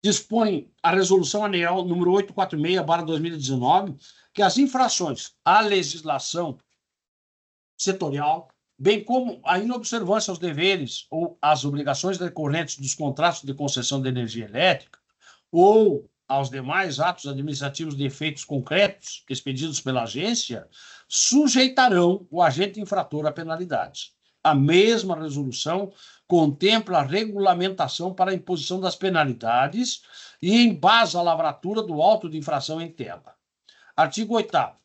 Dispõe a Resolução ANEEL número 846/2019 que as infrações à legislação setorial, bem como a inobservância aos deveres ou às obrigações decorrentes dos contratos de concessão de energia elétrica ou aos demais atos administrativos de efeitos concretos expedidos pela agência, sujeitarão o agente infrator a penalidades. A mesma resolução contempla a regulamentação para a imposição das penalidades e embasa a lavratura do auto de infração em tela. Artigo 8º.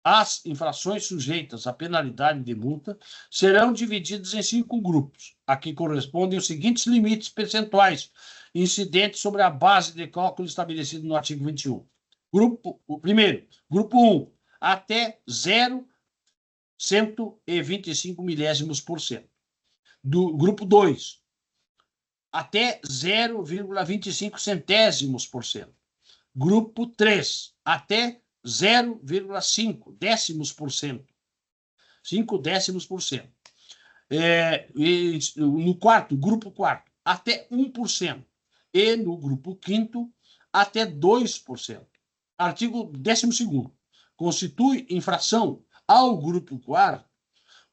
As infrações sujeitas à penalidade de multa serão divididas em 5 grupos, a que correspondem os seguintes limites percentuais incidentes sobre a base de cálculo estabelecido no artigo 21. Primeiro, grupo 1, até 0,125 milésimos por cento. Do grupo 2, até 0,25 centésimos por cento. Grupo 3, até 0,5 décimos por cento. 5 décimos por cento. No grupo 4, até 1%. E no grupo 5º, até 2%. Artigo 12º. Constitui infração ao grupo 4º,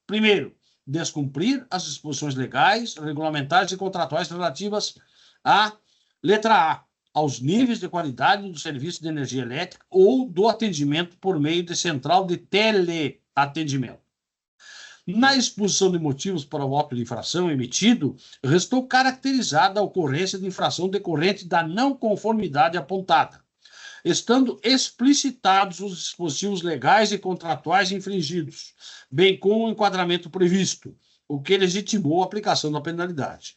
primeiro, descumprir as disposições legais, regulamentares e contratuais relativas à letra A, aos níveis de qualidade do serviço de energia elétrica ou do atendimento por meio de central de teleatendimento. Na exposição de motivos para o auto de infração emitido, restou caracterizada a ocorrência de infração decorrente da não conformidade apontada, estando explicitados os dispositivos legais e contratuais infringidos, bem como o enquadramento previsto, o que legitimou a aplicação da penalidade.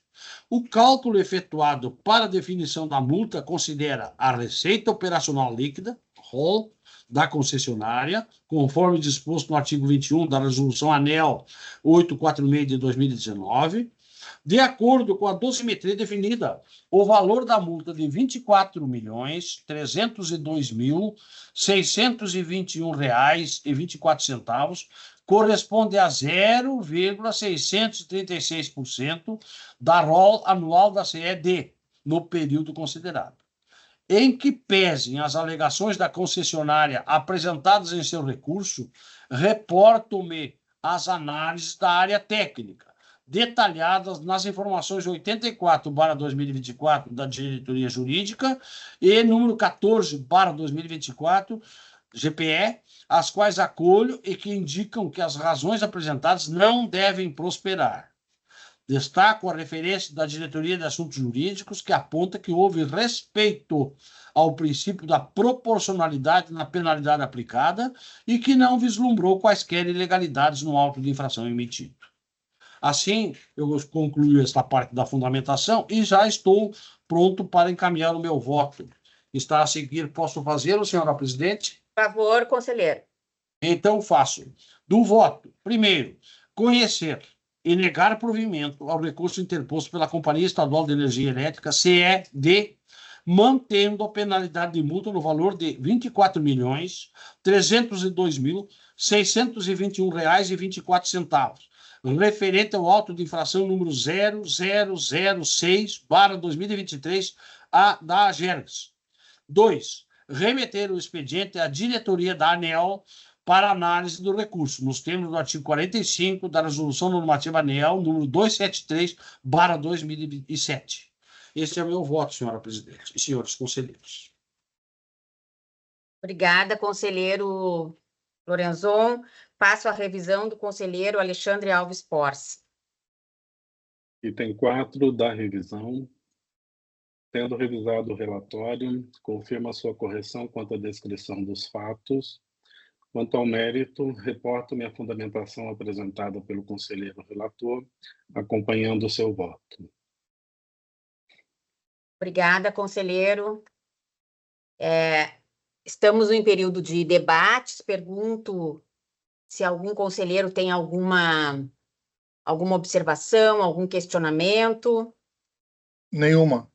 O cálculo efetuado para a definição da multa considera a receita operacional líquida, ROL, da concessionária, conforme disposto no artigo 21 da Resolução ANEEL 846 de 2019, de acordo com a dosimetria definida, o valor da multa de R$ 24.302.621,24 corresponde a 0,636% da ROL anual da CED, no período considerado. Em que pesem as alegações da concessionária apresentadas em seu recurso, reporto-me as análises da área técnica, detalhadas nas informações 84/2024 da Diretoria Jurídica e número 14/2024, GPE, as quais acolho e que indicam que as razões apresentadas não devem prosperar. Destaco a referência da Diretoria de Assuntos Jurídicos, que aponta que houve respeito ao princípio da proporcionalidade na penalidade aplicada e que não vislumbrou quaisquer ilegalidades no auto de infração emitido. Assim, eu concluo esta parte da fundamentação e já estou pronto para encaminhar o meu voto. Está a seguir, posso fazê-lo, senhora presidente? Por favor, conselheiro. Então, faço. Do voto, primeiro, conhecer e negar provimento ao recurso interposto pela Companhia Estadual de Energia Elétrica, CED, mantendo a penalidade de multa no valor de R$ 24.302.621,24, referente ao auto de infração número 0006/2023 da AGERGS. 2. Remeter o expediente à diretoria da ANEEL para análise do recurso, nos termos do artigo 45 da Resolução Normativa ANEEL número 273/2007. Esse é o meu voto, senhora presidente e senhores conselheiros. Obrigada, conselheiro Lorenzon. Passo a revisão do conselheiro Alexandre Alves Porce. Item 4 da revisão. Tendo revisado o relatório, confirma sua correção quanto à descrição dos fatos. Quanto ao mérito, reporto-me a fundamentação apresentada pelo conselheiro relator, acompanhando o seu voto. Obrigada, conselheiro. Estamos em período de debates. Pergunto se algum conselheiro tem alguma observação, algum questionamento. Nenhuma.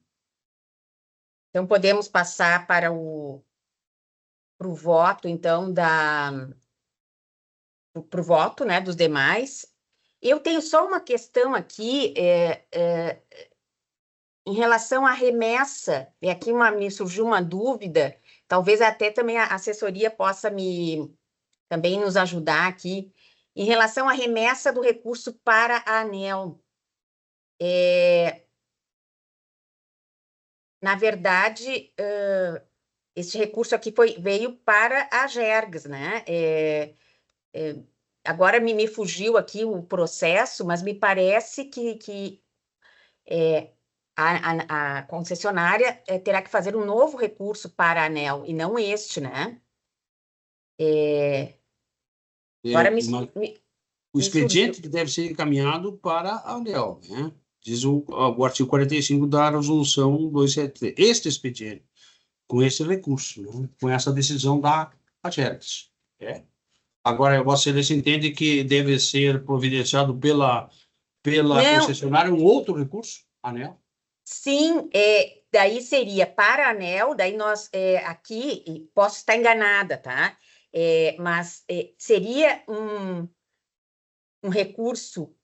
Então, podemos passar para o voto, então, para o voto, né, dos demais. Eu tenho só uma questão aqui, em relação à remessa, e aqui me surgiu uma dúvida, talvez até também a assessoria possa também nos ajudar aqui, em relação à remessa do recurso para a ANEEL. Na verdade, esse recurso aqui veio para a AGERGS, né? Agora me fugiu aqui o processo, mas me parece que a concessionária terá que fazer um novo recurso para a ANEEL, e não este, né? Agora o expediente que deve ser encaminhado para a ANEEL, né? Diz o artigo 45 da Resolução 273. Este expediente, com esse recurso, né? Com essa decisão da AGERGS. Agora, Vossa Excelência entende que deve ser providenciado pela concessionária um outro recurso, ANEEL? Sim, daí seria para a ANEEL, daí nós aqui, posso estar enganada, tá? Mas seria um recurso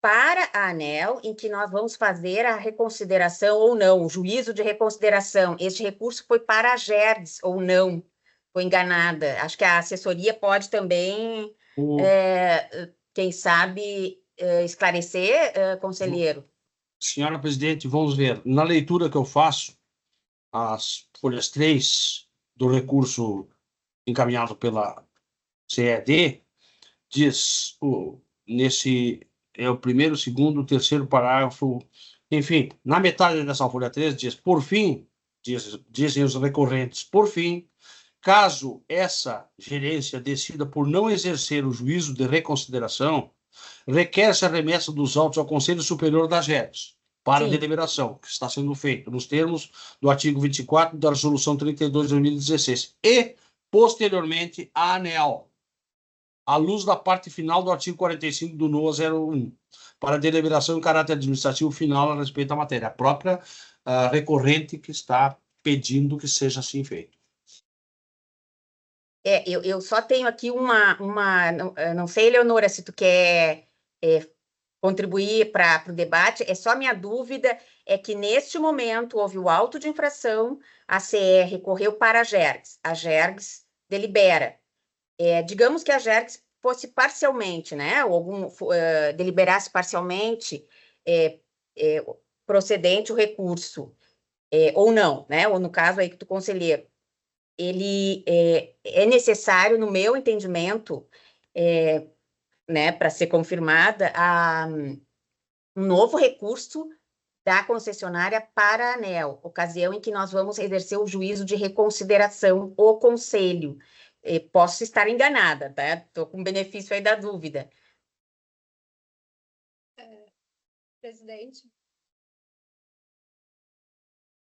para a ANEEL, em que nós vamos fazer a reconsideração ou não, o juízo de reconsideração. Este recurso foi para a AGERGS ou não? Foi enganada. Acho que a assessoria pode também, quem sabe, esclarecer, conselheiro. Senhora presidente, vamos ver. Na leitura que eu faço, as folhas 3 do recurso encaminhado pela CED, diz, nesse o primeiro, segundo, terceiro parágrafo, enfim, na metade dessa folha 3 diz, por fim, dizem os recorrentes, por fim, caso essa gerência decida por não exercer o juízo de reconsideração, requer-se a remessa dos autos ao Conselho Superior da AGERGS para deliberação, que está sendo feito nos termos do artigo 24 da Resolução 32 de 2016 e, posteriormente, à ANEEL, à luz da parte final do artigo 45 do NOA 01, para deliberação em caráter administrativo final a respeito da matéria. A própria recorrente que está pedindo que seja assim feito. Eu só tenho aqui não sei, Eleonora, se tu quer contribuir para o debate, só minha dúvida é que, neste momento, houve o auto de infração, a CE recorreu para a AGERGS delibera. Digamos que a AGERGS fosse parcialmente, né, ou deliberasse parcialmente procedente o recurso, ou não, né, ou no caso aí que tu conselheiro, ele é necessário, no meu entendimento, né, para ser confirmada, um novo recurso da concessionária para a ANEEL, ocasião em que nós vamos exercer o juízo de reconsideração, o conselho. Posso estar enganada, tá? Estou com benefício aí da dúvida. Presidente.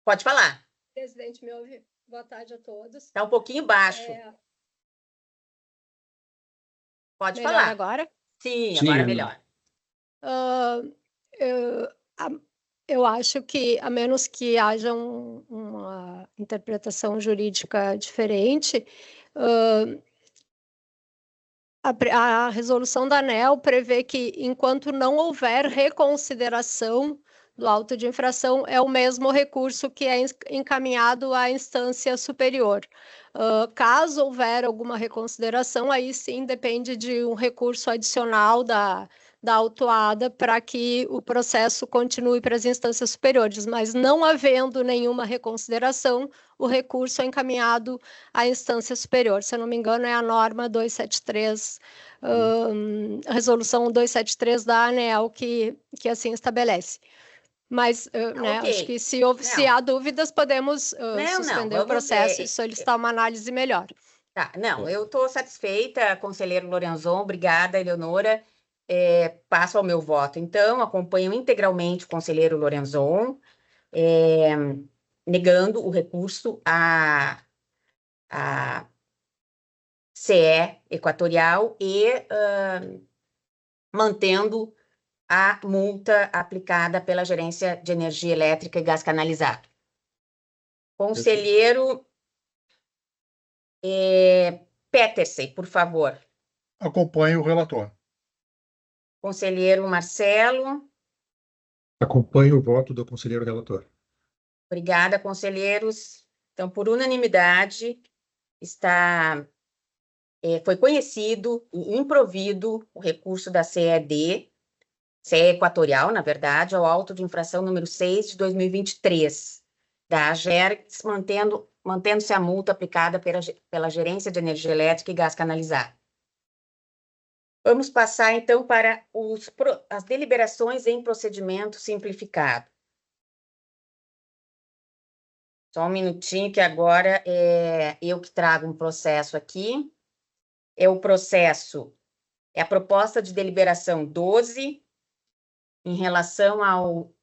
Pode falar. Presidente, me ouve? Boa tarde a todos. Está um pouquinho baixo. Pode melhor falar. Agora? Sim, agora é melhor. eu acho que, a menos que haja uma interpretação jurídica diferente, a resolução da ANEEL prevê que, enquanto não houver reconsideração do auto de infração, é o mesmo recurso que é encaminhado à instância superior. Caso houver alguma reconsideração, aí sim depende de um recurso adicional da autuada para que o processo continue para as instâncias superiores, mas não havendo nenhuma reconsideração, o recurso é encaminhado à instância superior. Se eu não me engano, é a norma 273, a resolução 273 da ANEEL que assim estabelece. Mas, né, Ok. acho que se há dúvidas, podemos suspender o processo e solicitar uma análise melhor. Tá, não, eu estou satisfeita, conselheiro Lorenzon, obrigada, Eleonora. Passo ao meu voto. Então, acompanho integralmente o conselheiro Lorenzon, negando o recurso à CE Equatorial e mantendo a multa aplicada pela Gerência de Energia Elétrica e Gás Canalizado. Conselheiro Petersen, por favor. Acompanho o relator. Conselheiro Marcelo. Acompanho o voto do conselheiro relator. Obrigada, conselheiros. Então, por unanimidade, foi conhecido e improvido o recurso da CE Equatorial, na verdade, ao auto de infração número 6 de 2023, da AGERGS, mantendo-se a multa aplicada pela Gerência de Energia Elétrica e Gás Canalizado. Vamos passar, então, para as deliberações em procedimento simplificado. Só um minutinho, que agora é eu que trago um processo aqui. É a proposta de deliberação 12, em relação ao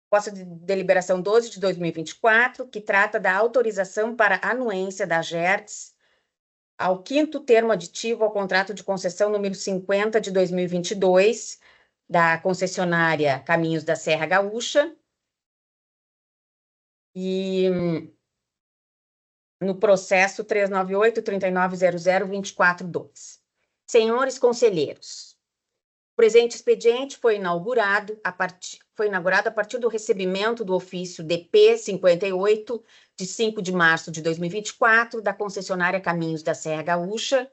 proposta de deliberação 12 de 2024, que trata da autorização para anuência da AGERGS ao 5º termo aditivo ao contrato de concessão número 50 de 2022, da concessionária Caminhos da Serra Gaúcha, e no processo 398-3900-242. Senhores conselheiros, o presente expediente foi inaugurado a partir do recebimento do ofício DP 58, de 5 de março de 2024, da concessionária Caminhos da Serra Gaúcha,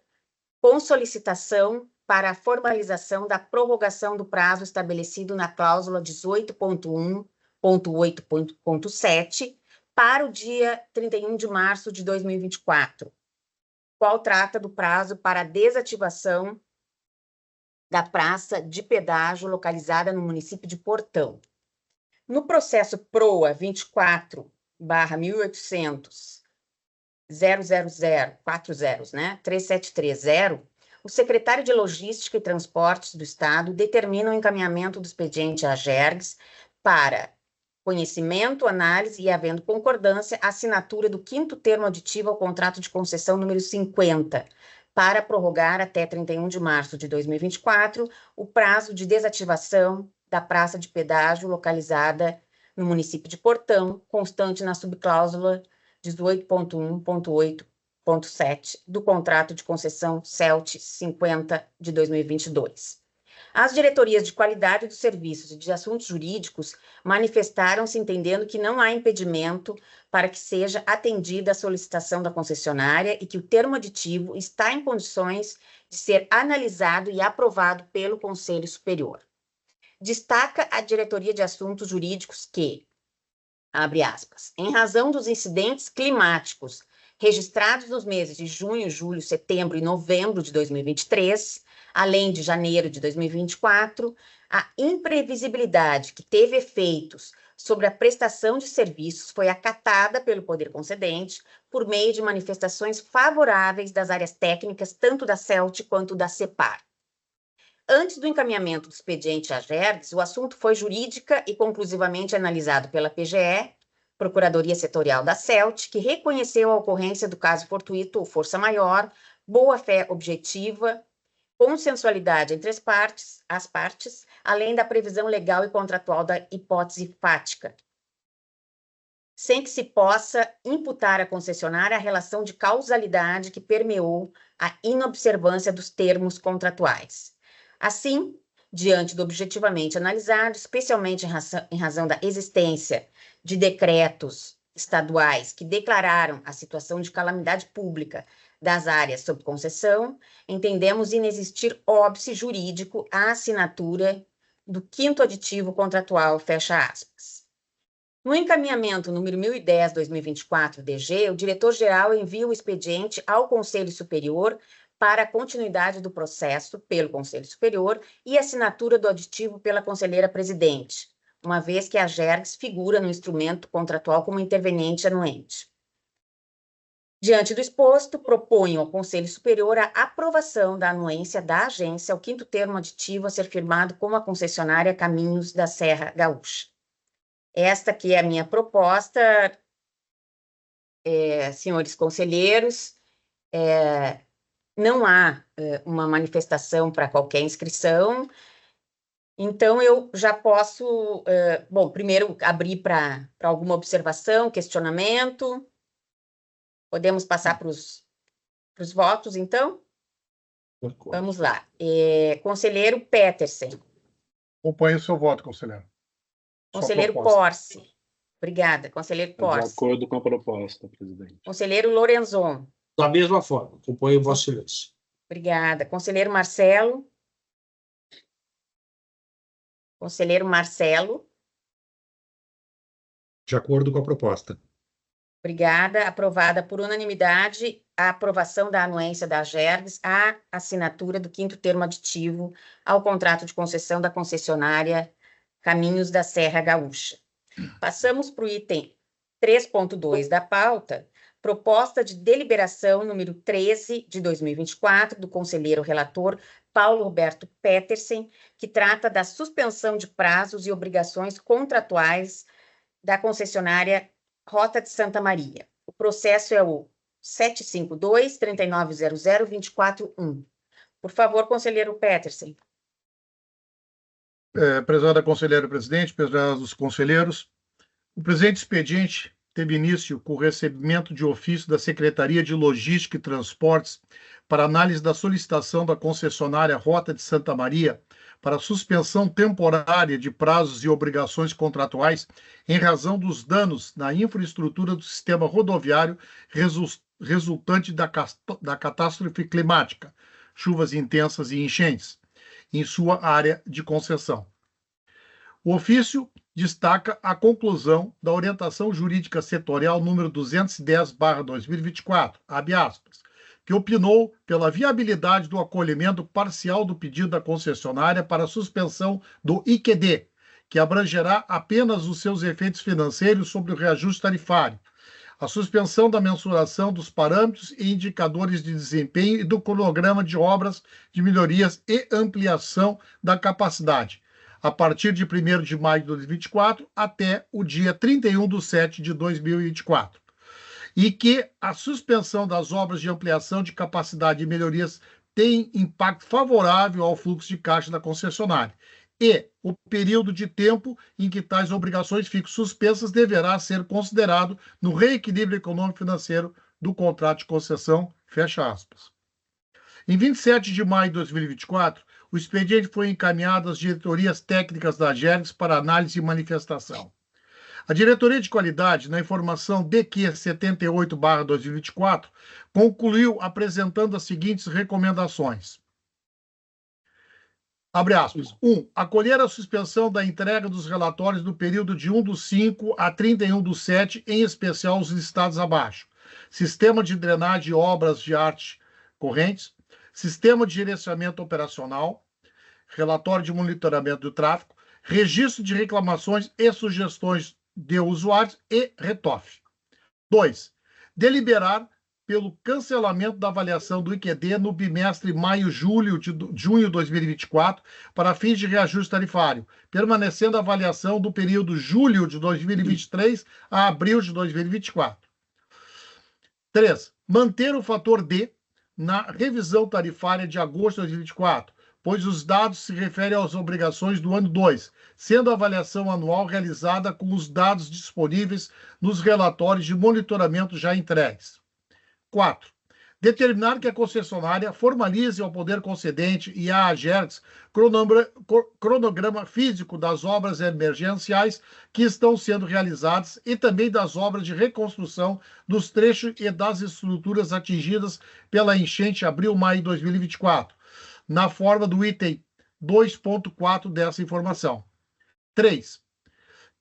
com solicitação para a formalização da prorrogação do prazo estabelecido na cláusula 18.1.8.7 para o dia 31 de março de 2024, qual trata do prazo para a desativação da praça de pedágio localizada no município de Portão. No processo PROA 24/1800.000, né, 3730, o secretário de Logística e Transportes do Estado determina o encaminhamento do expediente à AGERGS para conhecimento, análise e, havendo concordância, assinatura do 5º termo aditivo ao contrato de concessão número 50, para prorrogar até 31 de março de 2024 o prazo de desativação da praça de pedágio localizada no município de Portão, constante na subcláusula 18.1.8.7 do contrato de concessão CELT 50 de 2022. As diretorias de qualidade dos serviços e de assuntos jurídicos manifestaram-se entendendo que não há impedimento para que seja atendida a solicitação da concessionária e que o termo aditivo está em condições de ser analisado e aprovado pelo Conselho Superior. Destaca a diretoria de assuntos jurídicos que, abre aspas, em razão dos incidentes climáticos registrados nos meses de junho, julho, setembro e novembro de 2023, além de janeiro de 2024, a imprevisibilidade que teve efeitos sobre a prestação de serviços foi acatada pelo poder concedente por meio de manifestações favoráveis das áreas técnicas, tanto da CELT quanto da CEPAR. Antes do encaminhamento do expediente à AGERGS, o assunto foi jurídica e conclusivamente analisado pela PGE, Procuradoria Setorial da CELT, que reconheceu a ocorrência do caso fortuito ou força maior, boa-fé objetiva consensualidade entre as partes, além da previsão legal e contratual da hipótese fática, sem que se possa imputar à concessionária a relação de causalidade que permeou a inobservância dos termos contratuais. Assim, diante do objetivamente analisado, especialmente em razão da existência de decretos estaduais que declararam a situação de calamidade pública das áreas sob concessão, entendemos inexistir óbice jurídico à assinatura do 5º aditivo contratual, fecha aspas. No encaminhamento número 1010/2024 DG, o diretor-geral envia o expediente ao Conselho Superior para a continuidade do processo pelo Conselho Superior e assinatura do aditivo pela conselheira presidente, uma vez que a Gergs figura no instrumento contratual como interveniente anuente. Diante do exposto, proponho ao Conselho Superior a aprovação da anuência da agência ao 5º termo aditivo a ser firmado com a concessionária Caminhos da Serra Gaúcha. Esta que é a minha proposta, senhores conselheiros. Não há uma manifestação para qualquer inscrição, então eu já posso, primeiro abrir para alguma observação, questionamento. Podemos passar para os votos, então? Vamos lá. Conselheiro Petersen. Acompanhe o seu voto, conselheiro. Conselheiro Corsi. Obrigada, conselheiro Corsi. De acordo com a proposta, presidente. Conselheiro Lorenzon. Da mesma forma, acompanho Vossa Excelência. Obrigada. Conselheiro Marcelo. Conselheiro Marcelo. De acordo com a proposta. Obrigada. Aprovada por unanimidade a aprovação da anuência da Gergs à assinatura do 5º termo aditivo ao contrato de concessão da concessionária Caminhos da Serra Gaúcha. Passamos para o item 3.2 da pauta, proposta de deliberação número 13 de 2024 do conselheiro relator Paulo Roberto Petersen, que trata da suspensão de prazos e obrigações contratuais da concessionária Rota de Santa Maria. O processo é o 752-3900-241. Por favor, conselheiro Petersen. Prezada conselheira presidente, prezados conselheiros, o presente expediente teve início com o recebimento de ofício da Secretaria de Logística e Transportes para análise da solicitação da concessionária Rota de Santa Maria para suspensão temporária de prazos e obrigações contratuais em razão dos danos na infraestrutura do sistema rodoviário resultante da catástrofe climática, chuvas intensas e enchentes, em sua área de concessão. O ofício destaca a conclusão da orientação jurídica setorial número 210/2024, abre aspas, que opinou pela viabilidade do acolhimento parcial do pedido da concessionária para a suspensão do IQD, que abrangerá apenas os seus efeitos financeiros sobre o reajuste tarifário, a suspensão da mensuração dos parâmetros e indicadores de desempenho e do cronograma de obras de melhorias e ampliação da capacidade, a partir de 1º de maio de 2024 até o dia 31/7/2024. E que a suspensão das obras de ampliação de capacidade e melhorias tem impacto favorável ao fluxo de caixa da concessionária. E o período de tempo em que tais obrigações ficam suspensas deverá ser considerado no reequilíbrio econômico-financeiro do contrato de concessão, fecha aspas. Em 27 de maio de 2024, o expediente foi encaminhado às diretorias técnicas da Gergs para análise e manifestação. A Diretoria de Qualidade, na informação DQ 78/2024, concluiu apresentando as seguintes recomendações. Abre aspas. 1. Acolher a suspensão da entrega dos relatórios no período de 1/5 a 31/7, em especial os listados abaixo. Sistema de drenagem e obras de arte correntes, sistema de gerenciamento operacional, relatório de monitoramento do tráfego, registro de reclamações e sugestões de usuários e RETOF. 2. Deliberar pelo cancelamento da avaliação do IQD no bimestre maio-junho de 2024 para fins de reajuste tarifário, permanecendo a avaliação do período julho de 2023 a abril de 2024. 3. Manter o fator D na revisão tarifária de agosto de 2024, pois os dados se referem às obrigações do ano 2, sendo a avaliação anual realizada com os dados disponíveis nos relatórios de monitoramento já entregues. 4. Determinar que a concessionária formalize ao poder concedente e à AGERGS cronograma físico das obras emergenciais que estão sendo realizadas e também das obras de reconstrução dos trechos e das estruturas atingidas pela enchente abril-maio de 2024, na forma do item 2.4 dessa informação. 3.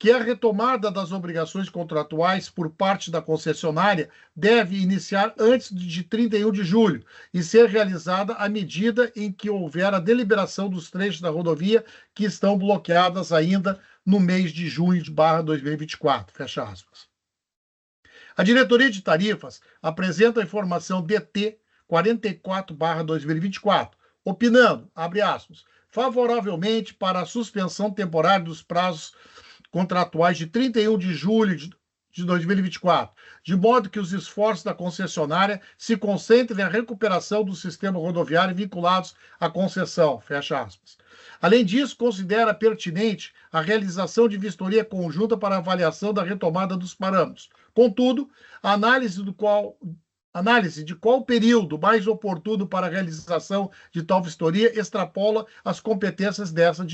Que a retomada das obrigações contratuais por parte da concessionária deve iniciar antes de 31 de julho e ser realizada à medida em que houver a deliberação dos trechos da rodovia que estão bloqueadas ainda no mês de junho de 2024. Fecha aspas. A Diretoria de Tarifas apresenta a informação DT 44/2024, opinando, abre aspas, favoravelmente para a suspensão temporária dos prazos contratuais de 31 de julho de 2024, de modo que os esforços da concessionária se concentrem na recuperação do sistema rodoviário vinculados à concessão, fecha aspas. Além disso, considera pertinente a realização de vistoria conjunta para avaliação da retomada dos parâmetros. Contudo, a análise de qual período mais oportuno para a realização de tal vistoria extrapola as competências dessa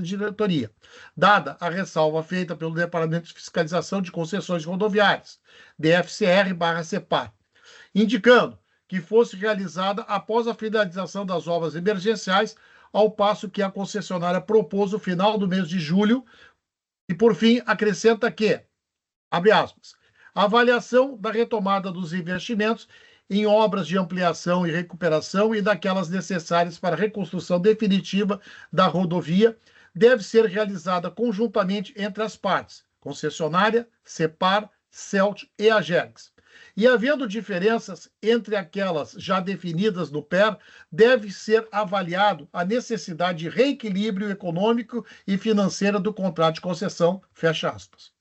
diretoria, dada a ressalva feita pelo Departamento de Fiscalização de Concessões Rodoviárias, DFCR/CEPAR, indicando que fosse realizada após a finalização das obras emergenciais, ao passo que a concessionária propôs o final do mês de julho, e, por fim, acrescenta que, abre aspas, a avaliação da retomada dos investimentos em obras de ampliação e recuperação e daquelas necessárias para a reconstrução definitiva da rodovia deve ser realizada conjuntamente entre as partes, concessionária, CEPAR, CELT e AGERGS. E havendo diferenças entre aquelas já definidas no PER, deve ser avaliado a necessidade de reequilíbrio econômico e financeiro do contrato de concessão, fecha aspas.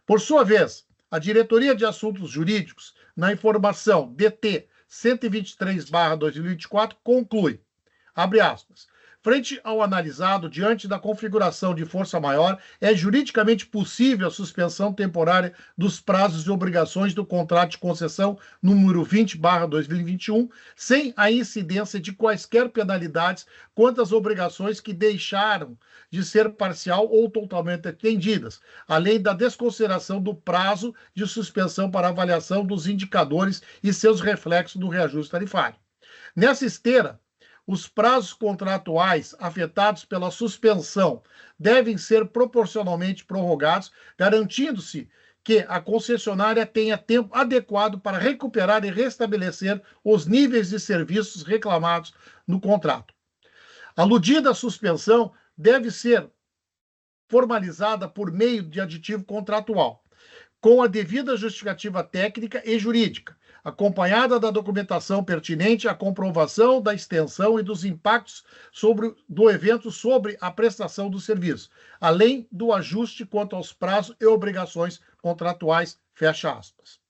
Por sua vez, a Diretoria de Assuntos Jurídicos, na informação DT 123/2024, conclui, abre aspas, frente ao analisado, diante da configuração de força maior, é juridicamente possível a suspensão temporária dos prazos e obrigações do contrato de concessão número 20/2021, sem a incidência de quaisquer penalidades quanto às obrigações que deixaram de ser parcial ou totalmente atendidas, além da desconsideração do prazo de suspensão para avaliação dos indicadores e seus reflexos no reajuste tarifário. Nessa esteira, os prazos contratuais afetados pela suspensão devem ser proporcionalmente prorrogados, garantindo-se que a concessionária tenha tempo adequado para recuperar e restabelecer os níveis de serviços reclamados no contrato. A aludida suspensão deve ser formalizada por meio de aditivo contratual, com a devida justificativa técnica e jurídica, acompanhada da documentação pertinente à comprovação da extensão e dos impactos do evento sobre a prestação do serviço, além do ajuste quanto aos prazos e obrigações contratuais, fecha aspas.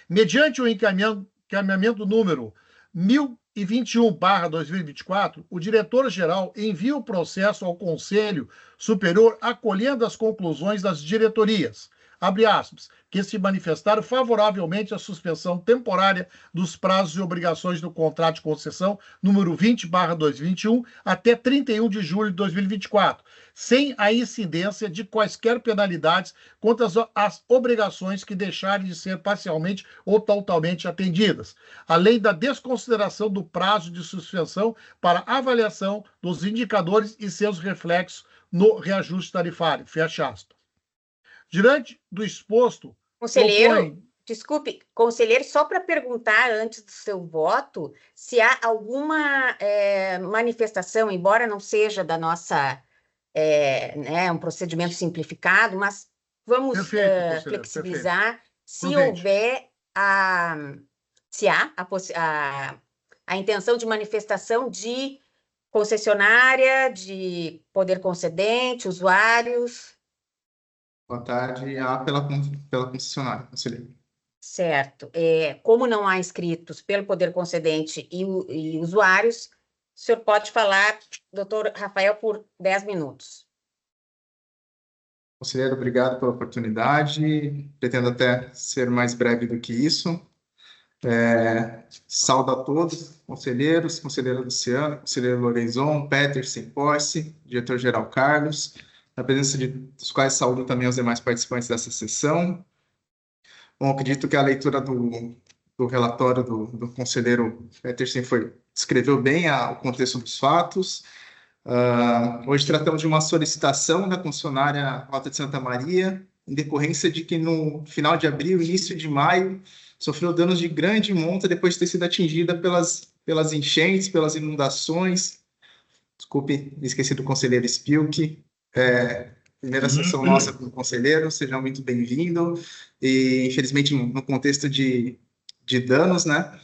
Mediante o encaminhamento número 1021/2024, o diretor-geral envia o processo ao Conselho Superior acolhendo as conclusões das diretorias, abre aspas, que se manifestaram favoravelmente à suspensão temporária dos prazos e obrigações do contrato de concessão número 20/2021 até 31 de julho de 2024, sem a incidência de quaisquer penalidades quanto às obrigações que deixarem de ser parcialmente ou totalmente atendidas, além da desconsideração do prazo de suspensão para avaliação dos indicadores e seus reflexos no reajuste tarifário, fecha aspas. Diante do exposto... Conselheiro, desculpe, conselheiro, só para perguntar antes do seu voto, se há alguma manifestação, embora não seja da nossa, um procedimento simplificado, mas vamos flexibilizar, perfeito. Se houver há a intenção de manifestação de concessionária, de poder concedente, usuários... Boa tarde. Pela concessionária, conselheiro. Certo. Como não há inscritos pelo poder concedente e usuários, o senhor pode falar, doutor Rafael, por 10 minutos. Conselheiro, obrigado pela oportunidade. Pretendo até ser mais breve do que isso. Saúdo a todos, conselheiros, conselheira Luciana, conselheiro Lorenzon, Peterson, Posse, diretor-geral Carlos, na presença dos quais saúdo também os demais participantes dessa sessão. Bom, acredito que a leitura do relatório do conselheiro Peterson descreveu bem o contexto dos fatos. Hoje tratamos de uma solicitação da concessionária Rota de Santa Maria, em decorrência de que no final de abril, início de maio, sofreu danos de grande monta depois de ter sido atingida pelas enchentes, pelas inundações. Desculpe, me esqueci do conselheiro Spilk. Primeira sessão nossa com o conselheiro, seja muito bem-vindo. E, infelizmente, no contexto de danos, né?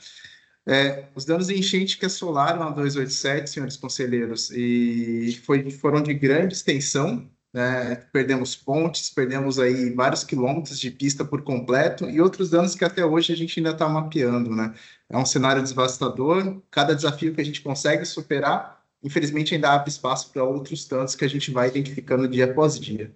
Os danos de enchente que assolaram a 287, senhores conselheiros, e foram de grande extensão, né? Perdemos pontes, perdemos aí vários quilômetros de pista por completo e outros danos que até hoje a gente ainda está mapeando, né? É um cenário devastador, cada desafio que a gente consegue superar, infelizmente ainda abre espaço para outros tantos que a gente vai identificando dia após dia.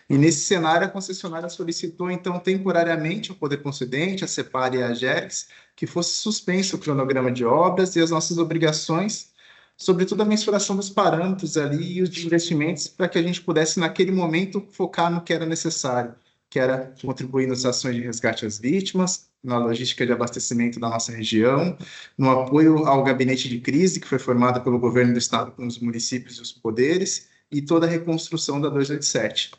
E nesse cenário, a concessionária solicitou, então, temporariamente ao poder concedente, a Cepar e a Agerex, que fosse suspenso o cronograma de obras e as nossas obrigações, sobretudo a mensuração dos parâmetros ali e os de investimentos, para que a gente pudesse, naquele momento, focar no que era necessário, que era contribuir nas ações de resgate às vítimas, na logística de abastecimento da nossa região, no apoio ao gabinete de crise, que foi formado pelo governo do estado com os municípios e os poderes, e toda a reconstrução da 287.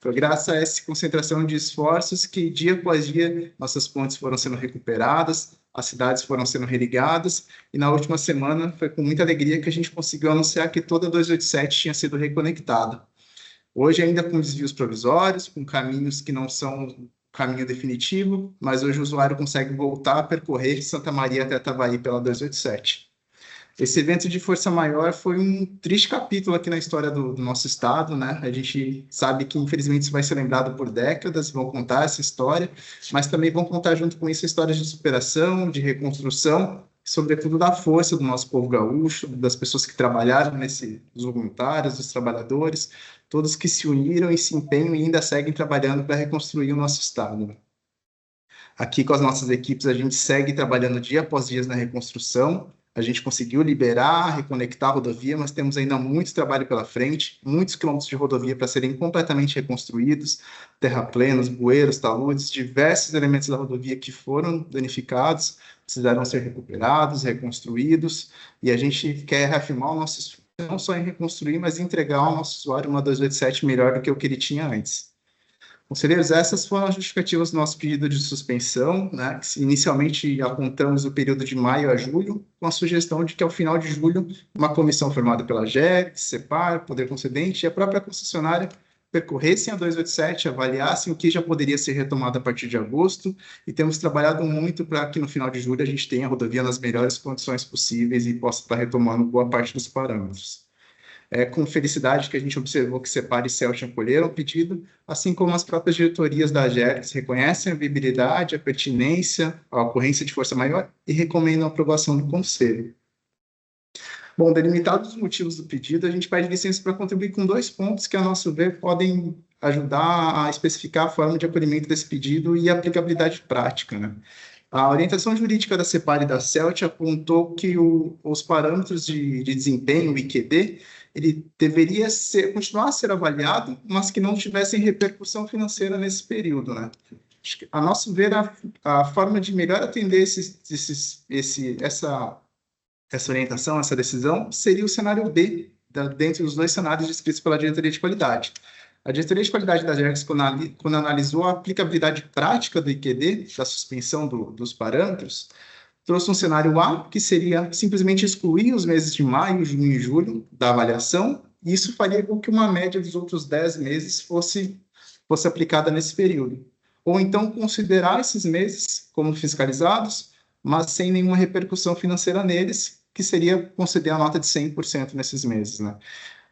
Foi graças a essa concentração de esforços que, dia após dia, nossas pontes foram sendo recuperadas, as cidades foram sendo religadas, e na última semana foi com muita alegria que a gente conseguiu anunciar que toda a 287 tinha sido reconectada. Hoje ainda com desvios provisórios, com caminhos que não são caminho definitivo, mas hoje o usuário consegue voltar a percorrer de Santa Maria até Tavaí pela 287. Esse evento de força maior foi um triste capítulo aqui na história do nosso estado, né? A gente sabe que, infelizmente, isso vai ser lembrado por décadas, vão contar essa história, mas também vão contar junto com isso histórias de superação, de reconstrução, sobretudo da força do nosso povo gaúcho, das pessoas que trabalharam dos voluntários, dos trabalhadores, todos que se uniram e se empenham e ainda seguem trabalhando para reconstruir o nosso estado. Aqui, com as nossas equipes, a gente segue trabalhando dia após dia na reconstrução. A gente conseguiu liberar, reconectar a rodovia, mas temos ainda muito trabalho pela frente, muitos quilômetros de rodovia para serem completamente reconstruídos, terraplenos, bueiros, taludes, diversos elementos da rodovia que foram danificados, precisaram ser recuperados, reconstruídos, e a gente quer reafirmar o nosso esforço, não só em reconstruir, mas entregar ao nosso usuário uma 287 melhor do que o que ele tinha antes. Conselheiros, essas foram as justificativas do nosso pedido de suspensão, né? Inicialmente apontamos o período de maio a julho, com a sugestão de que ao final de julho, uma comissão formada pela Agerex, Cepar, Poder Concedente e a própria concessionária percorressem a 287, avaliassem o que já poderia ser retomado a partir de agosto, e temos trabalhado muito para que no final de julho a gente tenha a rodovia nas melhores condições possíveis e possa estar retomando boa parte dos parâmetros. É com felicidade que a gente observou que Cepar e Celtic acolheram o pedido, assim como as próprias diretorias da Agerex reconhecem a viabilidade, a pertinência, a ocorrência de força maior e recomendam a aprovação do Conselho. Bom, delimitados os motivos do pedido, a gente pede licença para contribuir com 2 pontos que, a nosso ver, podem ajudar a especificar a forma de acolhimento desse pedido e a aplicabilidade prática, né? A orientação jurídica da Cepar e da Celtic apontou que os parâmetros de desempenho, o IQD, ele deveria continuar a ser avaliado, mas que não tivessem repercussão financeira nesse período, né? A nosso ver, a forma de melhor atender essa orientação, essa decisão, seria o cenário B, dentro dos 2 cenários descritos pela Diretoria de Qualidade. A Diretoria de Qualidade da Agerex, quando analisou a aplicabilidade prática do IQD, da suspensão dos parâmetros, trouxe um cenário A, que seria simplesmente excluir os meses de maio, junho e julho da avaliação, e isso faria com que uma média dos outros 10 meses fosse aplicada nesse período. Ou então considerar esses meses como fiscalizados, mas sem nenhuma repercussão financeira neles, que seria conceder a nota de 100% nesses meses, né?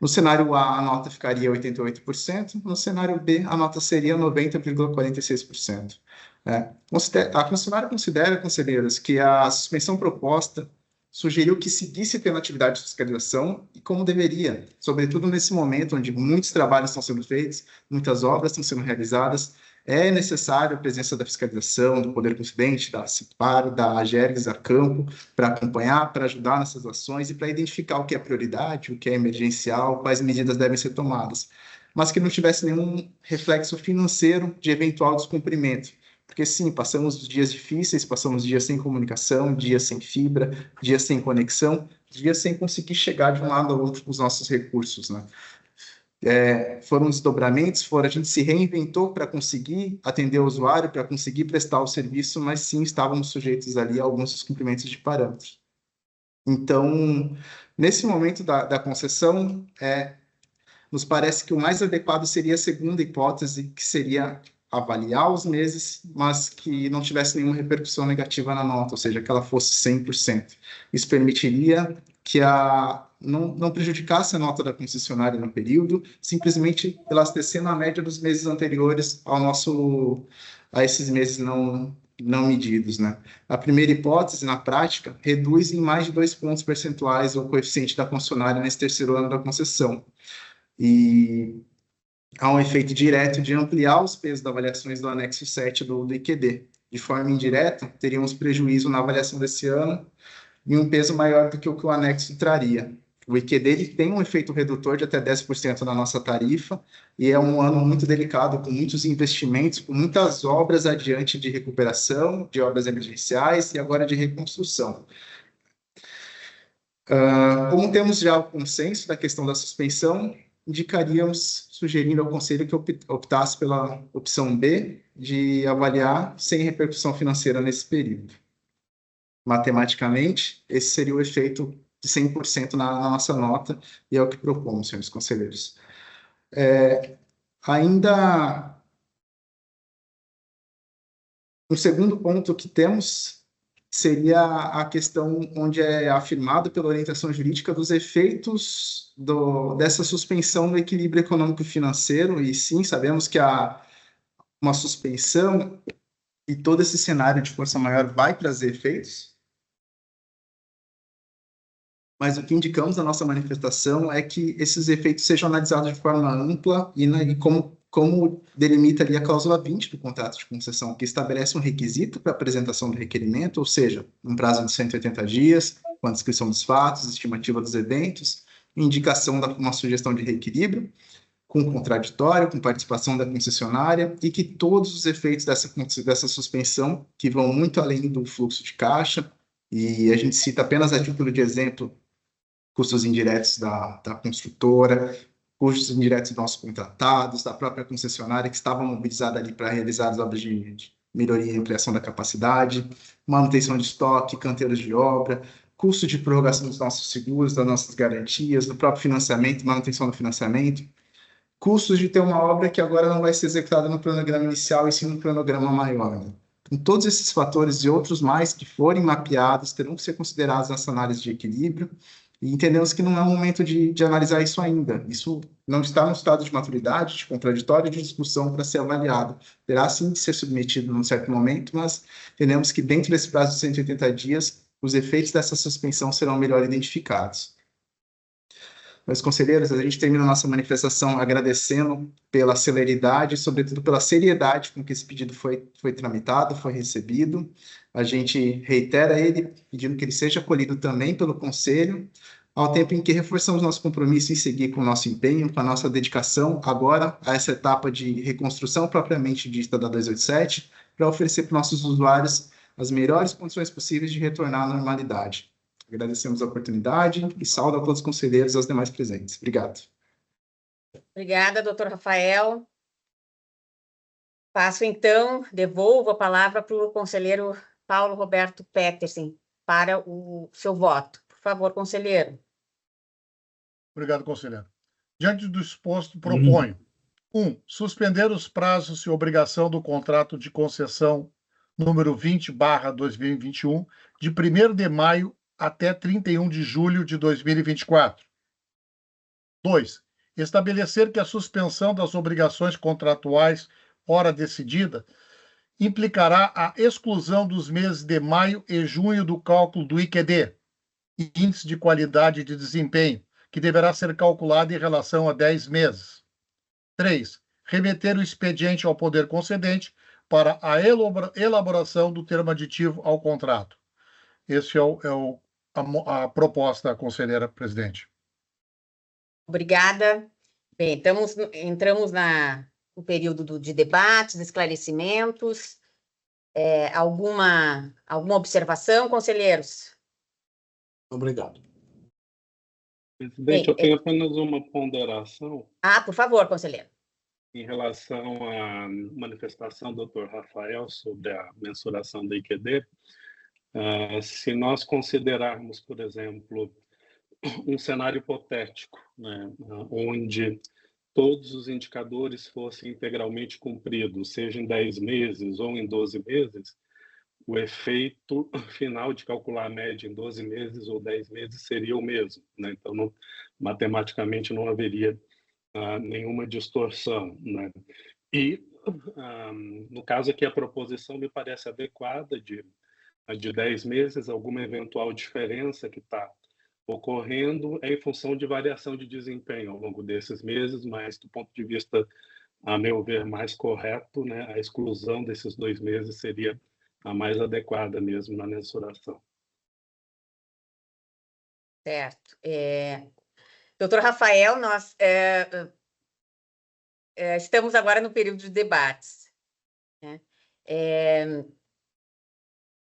No cenário A, a nota ficaria 88%, no cenário B, a nota seria 90,46%. A concessionária considera, conselheiros, que a suspensão proposta sugeriu que seguisse pela atividade de fiscalização e como deveria, sobretudo nesse momento onde muitos trabalhos estão sendo feitos, muitas obras estão sendo realizadas, é necessário a presença da fiscalização, do poder concedente, da CIPAR, da AGERGS, a campo, para acompanhar, para ajudar nessas ações e para identificar o que é prioridade, o que é emergencial, quais medidas devem ser tomadas, mas que não tivesse nenhum reflexo financeiro de eventual descumprimento. Porque sim, passamos dias difíceis, passamos dias sem comunicação, dias sem fibra, dias sem conexão, dias sem conseguir chegar de um lado ao outro com os nossos recursos, né? Foram desdobramentos, a gente se reinventou para conseguir atender o usuário, para conseguir prestar o serviço, mas sim, estávamos sujeitos ali a alguns descumprimentos de parâmetros. Então, nesse momento da concessão, nos parece que o mais adequado seria a segunda hipótese, que seria avaliar os meses, mas que não tivesse nenhuma repercussão negativa na nota, ou seja, que ela fosse 100%. Isso permitiria que não prejudicasse a nota da concessionária no período, simplesmente elastecendo a média dos meses anteriores a esses meses não medidos, né? A primeira hipótese, na prática, reduz em mais de 2 pontos percentuais o coeficiente da concessionária nesse terceiro ano da concessão. E há um efeito direto de ampliar os pesos das avaliações do anexo 7 do IQD. De forma indireta, teríamos prejuízo na avaliação desse ano e um peso maior do que o anexo traria. O IQD ele tem um efeito redutor de até 10% na nossa tarifa e é um ano muito delicado, com muitos investimentos, com muitas obras adiante de recuperação, de obras emergenciais e agora de reconstrução. Como temos já o consenso da questão da suspensão, indicaríamos, sugerindo ao Conselho que optasse pela opção B, de avaliar sem repercussão financeira nesse período. Matematicamente, esse seria o efeito de 100% na nossa nota, e é o que propomos, senhores conselheiros. Ainda, um segundo ponto que temos seria a questão onde é afirmado pela orientação jurídica dos efeitos dessa suspensão do equilíbrio econômico-financeiro, e sim, sabemos que uma suspensão e todo esse cenário de força maior vai trazer efeitos, mas o que indicamos na nossa manifestação é que esses efeitos sejam analisados de forma ampla e como delimita ali a cláusula 20 do contrato de concessão, que estabelece um requisito para apresentação do requerimento, ou seja, um prazo de 180 dias, com a descrição dos fatos, estimativa dos eventos, indicação de uma sugestão de reequilíbrio, com contraditório, com participação da concessionária, e que todos os efeitos dessa suspensão, que vão muito além do fluxo de caixa, e a gente cita apenas a título de exemplo, custos indiretos da construtora, custos indiretos dos nossos contratados, da própria concessionária que estava mobilizada ali para realizar as obras de melhoria e ampliação da capacidade, manutenção de estoque, canteiros de obra, custo de prorrogação dos nossos seguros, das nossas garantias, do próprio financiamento, manutenção do financiamento, custos de ter uma obra que agora não vai ser executada no cronograma inicial e sim no cronograma maior. Né? Então, todos esses fatores e outros mais que forem mapeados terão que ser considerados nessa análise de equilíbrio, e entendemos que não é o momento de analisar isso ainda. Isso não está no estado de maturidade, de contraditório, de discussão para ser avaliado. Terá sim de ser submetido num certo momento, mas entendemos que dentro desse prazo de 180 dias, os efeitos dessa suspensão serão melhor identificados. Meus conselheiros, a gente termina a nossa manifestação agradecendo pela celeridade e, sobretudo, pela seriedade com que esse pedido foi tramitado, foi recebido. A gente reitera ele, pedindo que ele seja acolhido também pelo Conselho, ao tempo em que reforçamos nosso compromisso em seguir com o nosso empenho, com a nossa dedicação agora a essa etapa de reconstrução propriamente dita da 287, para oferecer para nossos usuários as melhores condições possíveis de retornar à normalidade. Agradecemos a oportunidade e saúdo a todos os conselheiros e aos demais presentes. Obrigado. Obrigada, doutor Rafael. Passo, então, devolvo a palavra para o conselheiro Paulo Roberto Petersen para o seu voto. Por favor, conselheiro. Obrigado, conselheiro. Diante do exposto, proponho: 1. Suspender os prazos e obrigação do contrato de concessão número 20/2021, de 1º de maio até 31 de julho de 2024. 2. Estabelecer que a suspensão das obrigações contratuais ora decidida implicará a exclusão dos meses de maio e junho do cálculo do IQD, Índice de Qualidade de Desempenho, que deverá ser calculado em relação a 10 meses. 3. Remeter o expediente ao poder concedente para a elaboração do termo aditivo ao contrato. Esse é a proposta, conselheira presidente. Obrigada. Bem, entramos no período de debates, esclarecimentos. Alguma observação, conselheiros? Obrigado. Presidente, eu tenho apenas uma ponderação. Por favor, conselheiro. Em relação à manifestação do Dr. Rafael sobre a mensuração da IQD, se nós considerarmos, por exemplo, um cenário hipotético, né, onde todos os indicadores fossem integralmente cumpridos, seja em 10 meses ou em 12 meses, o efeito final de calcular a média em 12 meses ou 10 meses seria o mesmo, né? Então, matematicamente, não haveria nenhuma distorção, né? E, no caso aqui, a proposição me parece adequada de 10 meses, alguma eventual diferença que está ocorrendo é em função de variação de desempenho ao longo desses meses, mas do ponto de vista, a meu ver, mais correto, né, a exclusão desses 2 meses seria a mais adequada mesmo na mensuração. Certo. Doutor Rafael, nós estamos agora no período de debates, né?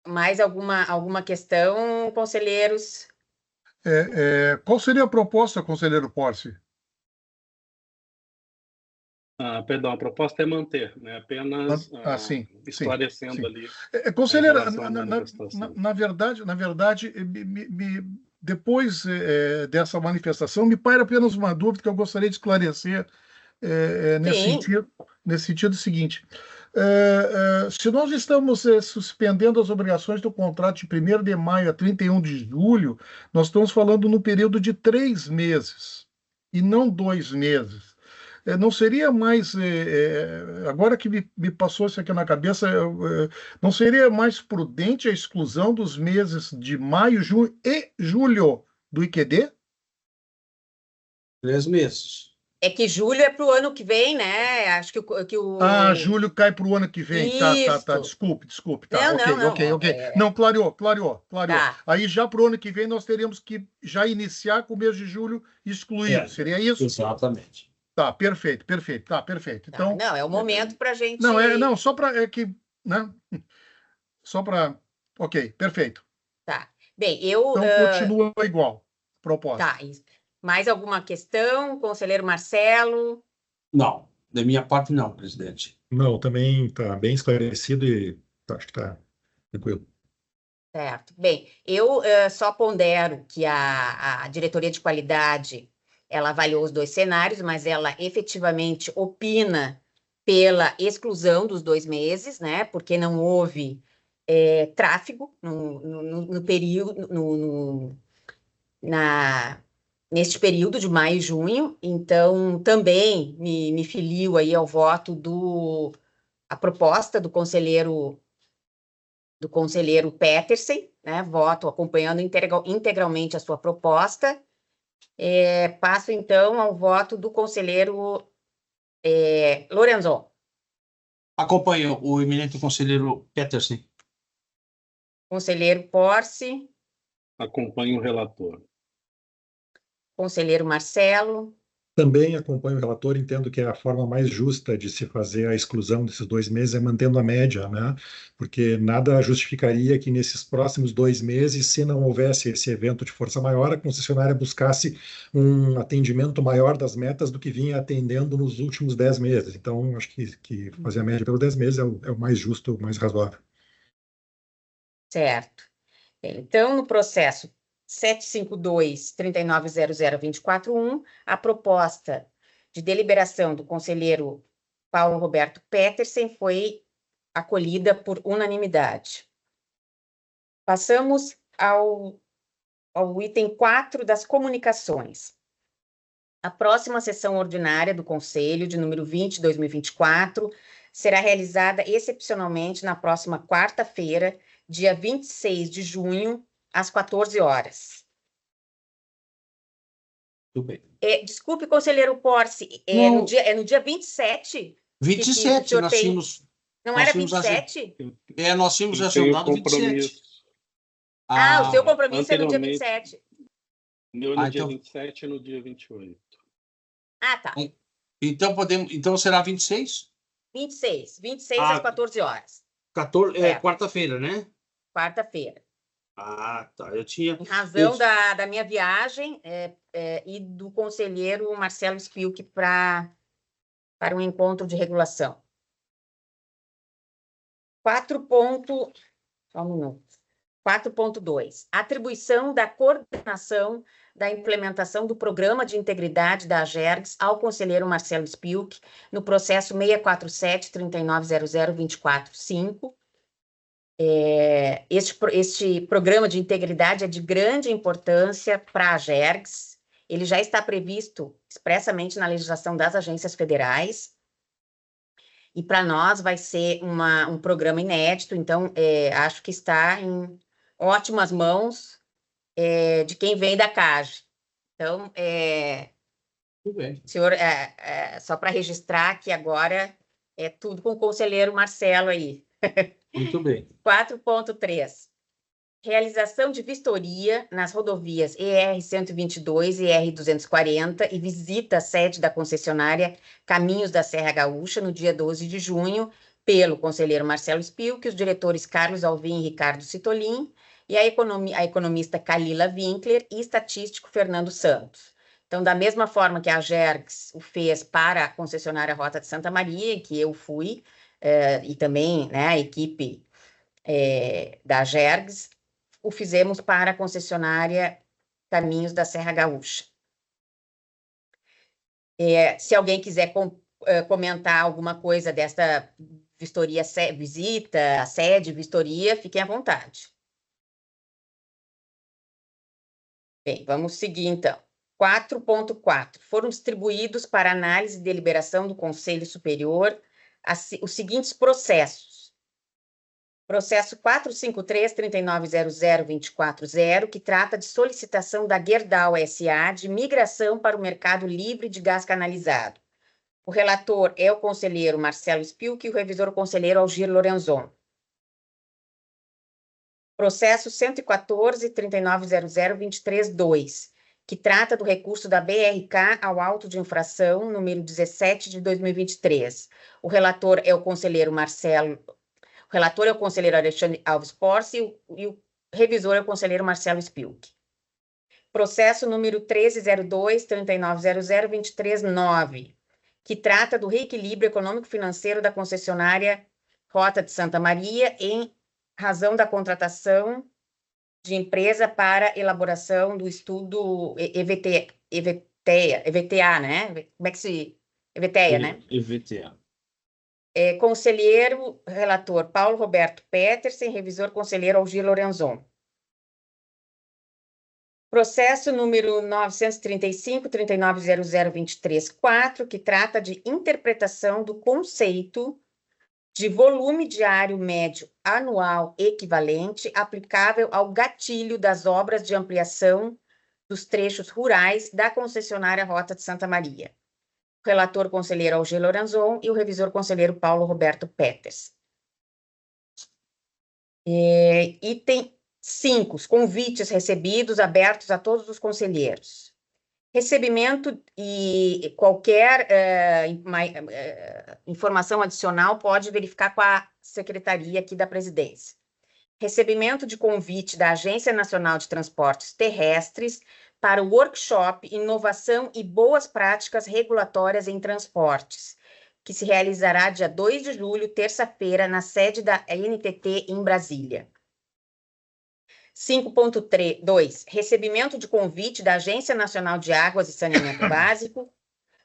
Mais alguma questão, conselheiros? Qual seria a proposta, conselheiro Porce? Perdão, a proposta é manter, né? Apenas sim, esclarecendo sim. Ali. Conselheira, na verdade, depois dessa manifestação, me paira apenas uma dúvida que eu gostaria de esclarecer nesse sentido seguinte. Se nós estamos suspendendo as obrigações do contrato de 1º de maio a 31 de julho, nós estamos falando no período de 3 meses e não 2 meses. Não seria mais, agora que me passou isso aqui na cabeça, não seria mais prudente a exclusão dos meses de maio, junho e julho do IQD? 3 meses. É que julho é para o ano que vem, né? Acho que o... julho cai para o ano que vem. Isso. Tá. Desculpe. Tá, não. ok. Não, clareou. Tá. Aí já para o ano que vem nós teríamos que já iniciar com o mês de julho excluído. Seria isso? Exatamente. Tá, perfeito. Tá, perfeito. Então, não, é o momento para a gente... Não, só para... né? Só para... Ok, perfeito. Tá. Bem, Então, continua igual, proposta. Tá, isso. Mais alguma questão, conselheiro Marcelo? Não, da minha parte não, presidente. Não, também está bem esclarecido e acho que está tranquilo. Certo. Bem, eu só pondero que a diretoria de qualidade ela avaliou os 2 cenários, mas ela efetivamente opina pela exclusão dos 2 meses, né? Porque não houve tráfego no período, neste período de maio e junho. Então, também me filio aí ao voto a proposta do conselheiro Petersen, né? Voto acompanhando integralmente a sua proposta. Passo, então, ao voto do conselheiro Lorenzon. Acompanho o eminente conselheiro Petersen. Conselheiro Porce. Acompanho o relator. Conselheiro Marcelo. Também acompanho o relator, entendo que a forma mais justa de se fazer a exclusão desses 2 meses é mantendo a média, né? Porque nada justificaria que nesses próximos 2 meses, se não houvesse esse evento de força maior, a concessionária buscasse um atendimento maior das metas do que vinha atendendo nos últimos 10 meses. Então, acho que fazer a média pelos 10 meses é o mais justo, o mais razoável. Certo. Então, no processo 752-3900-241, a proposta de deliberação do conselheiro Paulo Roberto Petersen foi acolhida por unanimidade. Passamos ao item 4 das comunicações. A próxima sessão ordinária do Conselho, de número 20/2024, será realizada excepcionalmente na próxima quarta-feira, dia 26 de junho, às 14 horas. Tudo bem. Desculpe, conselheiro Porce, Não. no dia 27? 27, que o nós sorteio- tínhamos... Não nós era tínhamos 27? nós tínhamos Eu tenho agendado 27. compromisso. O seu compromisso é no dia anteriormente- 27. Meu no dia então- 27 e no dia 28. Ah, tá. Então será 26? 26 Ah. às 14 horas, 14, É. quarta-feira, né? quarta-feira. Ah, tá. Eu tinha... Em razão Eu- da minha viagem e do conselheiro Marcelo Spilk para um encontro de regulação. 4.2. Atribuição da coordenação da implementação do Programa de Integridade da AGERGS ao conselheiro Marcelo Spilk no processo 647-3900-245. Este programa de integridade é de grande importância para a AGERGS. Ele já está previsto expressamente na legislação das agências federais. E para nós vai ser um programa inédito, então acho que está em ótimas mãos de quem vem da CAGE. Então, Tudo bem. senhor, só para registrar que agora é tudo com o conselheiro Marcelo aí. Muito bem. 4.3. Realização de vistoria nas rodovias ER-122 e ER-240 e visita à sede da concessionária Caminhos da Serra Gaúcha no dia 12 de junho, pelo conselheiro Marcelo Spilk, os diretores Carlos Alvim e Ricardo Citolin, e a economista Kalila Winkler e estatístico Fernando Santos. Então, da mesma forma que a AGERGS o fez para a concessionária Rota de Santa Maria, que eu fui, e também, né, a equipe da AGERGS, o fizemos para a concessionária Caminhos da Serra Gaúcha. Se alguém quiser comentar alguma coisa desta vistoria, visita, sede, vistoria, fiquem à vontade. Bem, vamos seguir então. 4.4. Foram distribuídos para análise e deliberação do Conselho Superior os seguintes processos. Processo 453-3900-240, que trata de solicitação da Gerdau S.A. de migração para o mercado livre de gás canalizado. O relator é o conselheiro Marcelo Spilk e o revisor o conselheiro Algir Lorenzon. Processo 114-3900-232, que trata do recurso da BRK ao auto de infração número 17 de 2023. O relator é o conselheiro Alexandre Alves Porce e o revisor é o conselheiro Marcelo Spilk. Processo número 1302-3900-239, que trata do reequilíbrio econômico-financeiro da concessionária Rota de Santa Maria em razão da contratação de empresa para elaboração do estudo EVTA, né? Como é que se... EVTA, né? EVTA. Conselheiro relator Paulo Roberto Petersen, revisor conselheiro Algir Lorenzon. Processo número 935-3900-234, que trata de interpretação do conceito de volume diário médio anual equivalente aplicável ao gatilho das obras de ampliação dos trechos rurais da concessionária Rota de Santa Maria. O relator conselheiro Algir Lorenzon e o revisor conselheiro Paulo Roberto Peters. Item 5, os convites recebidos abertos a todos os conselheiros. Recebimento e qualquer informação adicional pode verificar com a secretaria aqui da presidência. Recebimento de convite da Agência Nacional de Transportes Terrestres para o workshop Inovação e Boas Práticas Regulatórias em Transportes, que se realizará dia 2 de julho, terça-feira, na sede da NTT em Brasília. 5.2. Recebimento de convite da Agência Nacional de Águas e Saneamento Básico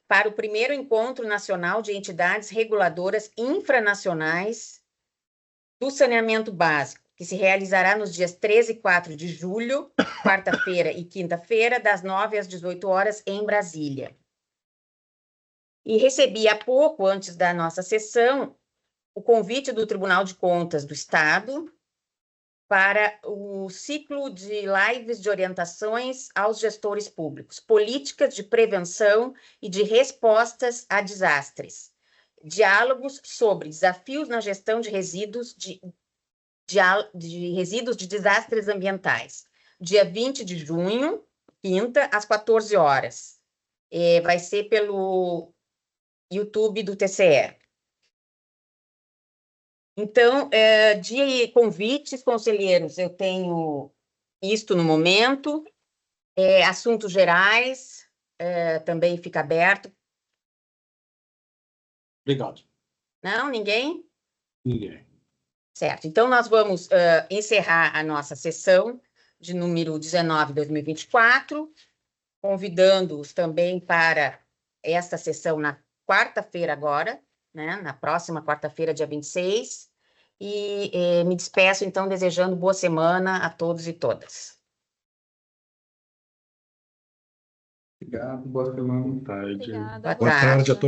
para o primeiro Encontro Nacional de Entidades Reguladoras Infranacionais do Saneamento Básico, que se realizará nos dias 13 e 4 de julho, quarta-feira e quinta-feira, das 9 às 18 horas, em Brasília. E recebi há pouco, antes da nossa sessão, o convite do Tribunal de Contas do Estado para o ciclo de lives de orientações aos gestores públicos, políticas de prevenção e de respostas a desastres, diálogos sobre desafios na gestão de resíduos de resíduos de desastres ambientais, dia 20 de junho, quinta, às 14 horas. Vai ser pelo YouTube do TCE. Então, de convites, conselheiros, eu tenho isto no momento. Assuntos gerais, também fica aberto. Obrigado. Não, ninguém? Ninguém. Certo. Então, nós vamos encerrar a nossa sessão de número 19 de 2024, convidando-os também para esta sessão na quarta-feira agora, né, na próxima quarta-feira, dia 26, e me despeço, então, desejando boa semana a todos e todas. Obrigado, boa semana. Boa tarde. Obrigada. Boa Boa tarde a tarde. todos.